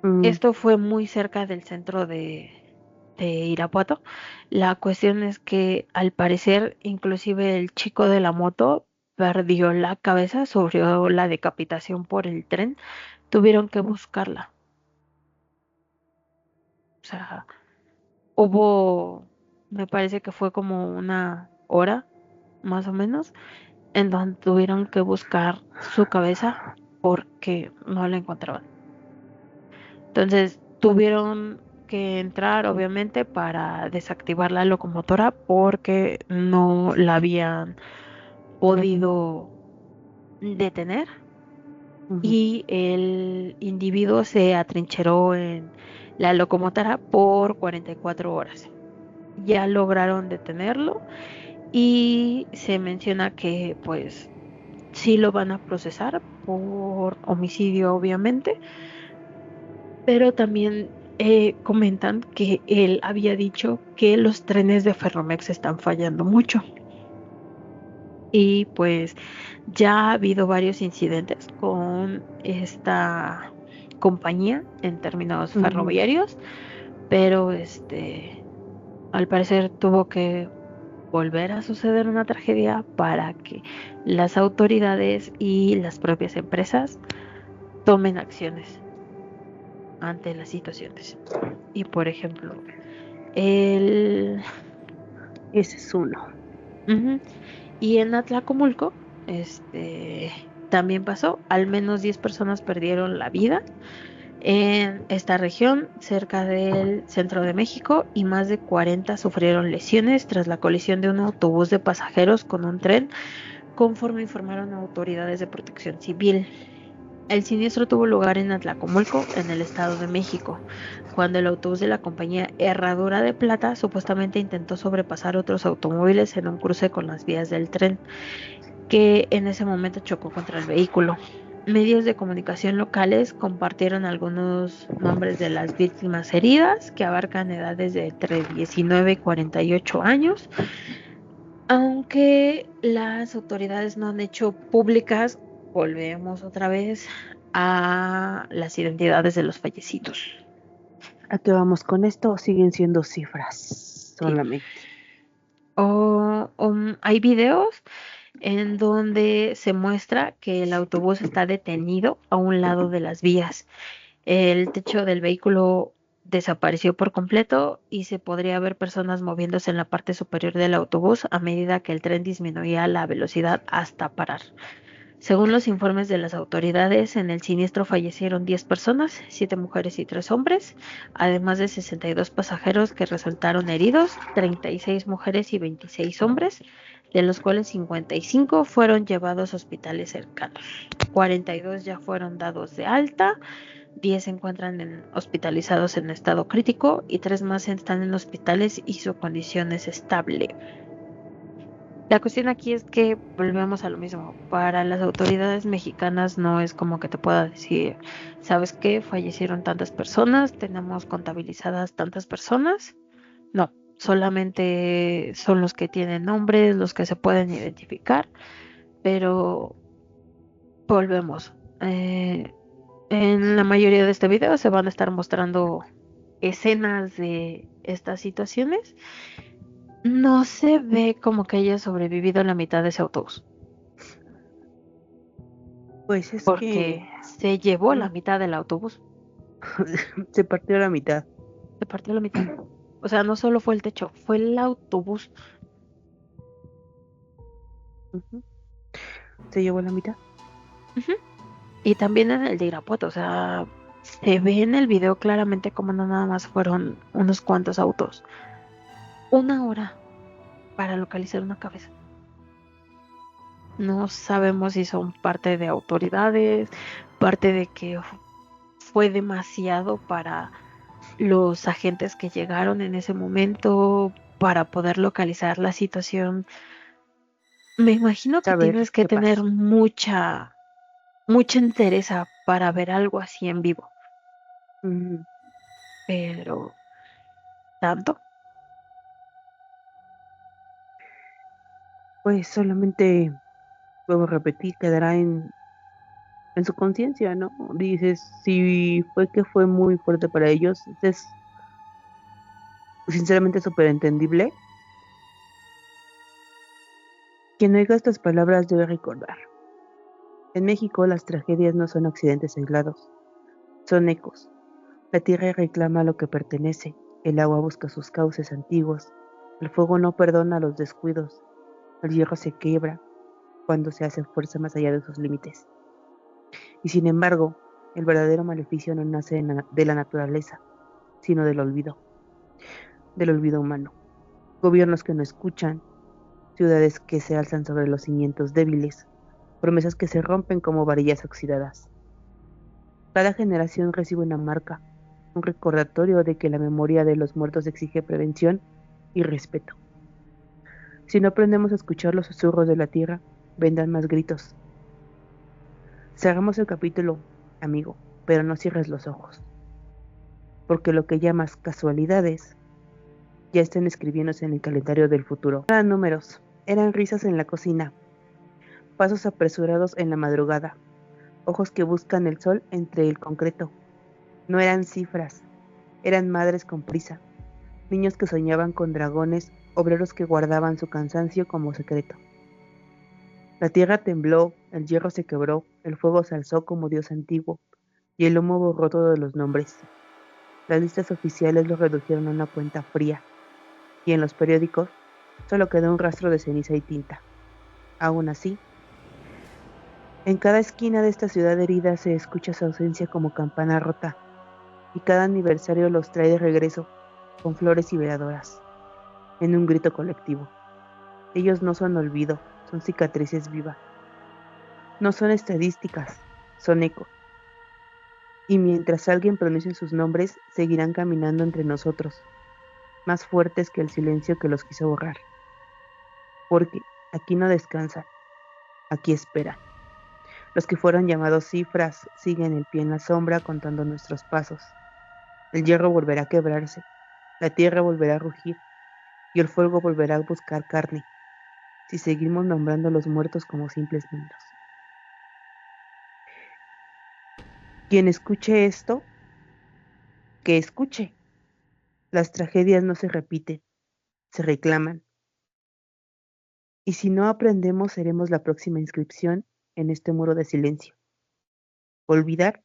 Mm, Esto fue muy cerca del centro de Irapuato. La cuestión es que al parecer, inclusive el chico de la moto perdió la cabeza, sufrió la decapitación por el tren, tuvieron que buscarla. O sea, hubo, me parece que fue como una hora, más o menos, en donde tuvieron que buscar su cabeza porque no la encontraban. Entonces tuvieron que entrar, obviamente, para desactivar la locomotora porque no la habían podido detener ujú. y el individuo se atrincheró en la locomotora por 44 horas. Ya lograron detenerlo y se menciona que pues sí lo van a procesar por homicidio, obviamente, pero también comentan que él había dicho que los trenes de Ferromex están fallando mucho. Y pues ya ha habido varios incidentes con esta compañía en términos Ujú. ferroviarios, pero al parecer tuvo que volver a suceder una tragedia para que las autoridades y las propias empresas tomen acciones ante las situaciones. Y por ejemplo, el Ese es uno. ujú, y en Atlacomulco, también pasó, al menos 10 personas perdieron la vida en esta región, cerca del centro de México, y más de 40 sufrieron lesiones tras la colisión de un autobús de pasajeros con un tren, conforme informaron autoridades de protección civil. El siniestro tuvo lugar en Atlacomulco, en el Estado de México, cuando el autobús de la compañía Herradura de Plata supuestamente intentó sobrepasar otros automóviles en un cruce con las vías del tren, que en ese momento chocó contra el vehículo. Medios de comunicación locales compartieron algunos nombres de las víctimas heridas, que abarcan edades de entre 19 y 48 años, aunque las autoridades no han hecho públicas, volvemos otra vez a las identidades de los fallecidos. ¿A qué vamos con esto? ¿O siguen siendo cifras Sí. solamente? Hay videos en donde se muestra que el autobús está detenido a un lado de las vías. El techo del vehículo desapareció por completo y se podría ver personas moviéndose en la parte superior del autobús a medida que el tren disminuía la velocidad hasta parar. Según los informes de las autoridades, en el siniestro fallecieron 10 personas, 7 mujeres y 3 hombres, además de 62 pasajeros que resultaron heridos, 36 mujeres y 26 hombres, de los cuales 55 fueron llevados a hospitales cercanos. 42 ya fueron dados de alta, 10 se encuentran hospitalizados en estado crítico y 3 más están en hospitales y su condición es estable. La cuestión aquí es que volvemos a lo mismo. Para las autoridades mexicanas no es como que te pueda decir, ¿sabes qué? Fallecieron tantas personas, tenemos contabilizadas tantas personas. No, solamente son los que tienen nombres, los que se pueden identificar, pero volvemos. En la mayoría de este video se van a estar mostrando escenas de estas situaciones. No se ve como que haya sobrevivido la mitad de ese autobús, Pues es que porque se llevó la mm, mitad del autobús. se partió a la mitad. Se partió a la mitad. O sea, no solo fue el techo, fue el autobús. Ujú. Se llevó la mitad. Ujú. Y también en el de Irapuato, o sea, se ve en el video claramente como no nada más fueron unos cuantos autos. 1 hora para localizar una cabeza. No sabemos si son parte de autoridades, parte de que fue demasiado para los agentes que llegaron en ese momento para poder localizar la situación. Me imagino que Saber tienes que qué tener pasó. mucha entereza para ver algo así en vivo, Ujú. pero tanto. Pues solamente, vuelvo a repetir, quedará en su conciencia, ¿no? Dices, si fue que fue muy fuerte para ellos, es sinceramente súper entendible. Quien oiga estas palabras debe recordar. En México las tragedias no son accidentes aislados, son ecos. La tierra reclama lo que pertenece, el agua busca sus cauces antiguos, el fuego no perdona los descuidos, el hierro se quiebra cuando se hace fuerza más allá de sus límites. Y sin embargo, el verdadero maleficio no nace de la naturaleza, sino del olvido humano. Gobiernos que no escuchan, ciudades que se alzan sobre los cimientos débiles, promesas que se rompen como varillas oxidadas. Cada generación recibe una marca, un recordatorio de que la memoria de los muertos exige prevención y respeto. Si no aprendemos a escuchar los susurros de la tierra, vendrán más gritos. Cerramos el capítulo, amigo, pero no cierres los ojos, porque lo que llamas casualidades ya están escribiéndose en el calendario del futuro. No eran números, eran risas en la cocina, pasos apresurados en la madrugada, ojos que buscan el sol entre el concreto. No eran cifras, eran madres con prisa, niños que soñaban con dragones, obreros que guardaban su cansancio como secreto. La tierra tembló, el hierro se quebró, el fuego se alzó como dios antiguo, y el humo borró todos los nombres. Las listas oficiales lo redujeron a una cuenta fría, y en los periódicos solo quedó un rastro de ceniza y tinta. Aún así, en cada esquina de esta ciudad herida se escucha su ausencia como campana rota, y cada aniversario los trae de regreso, con flores y veladoras, en un grito colectivo. Ellos no son olvido, son cicatrices vivas. No son estadísticas, son ecos. Y mientras alguien pronuncie sus nombres, seguirán caminando entre nosotros, más fuertes que el silencio que los quiso borrar. Porque aquí no descansan, aquí esperan. Los que fueron llamados cifras siguen en pie en la sombra contando nuestros pasos. El hierro volverá a quebrarse, la tierra volverá a rugir y el fuego volverá a buscar carne, si seguimos nombrando a los muertos como simples números. Quien escuche esto, que escuche. Las tragedias no se repiten, se reclaman. Y si no aprendemos, seremos la próxima inscripción en este muro de silencio. Olvidar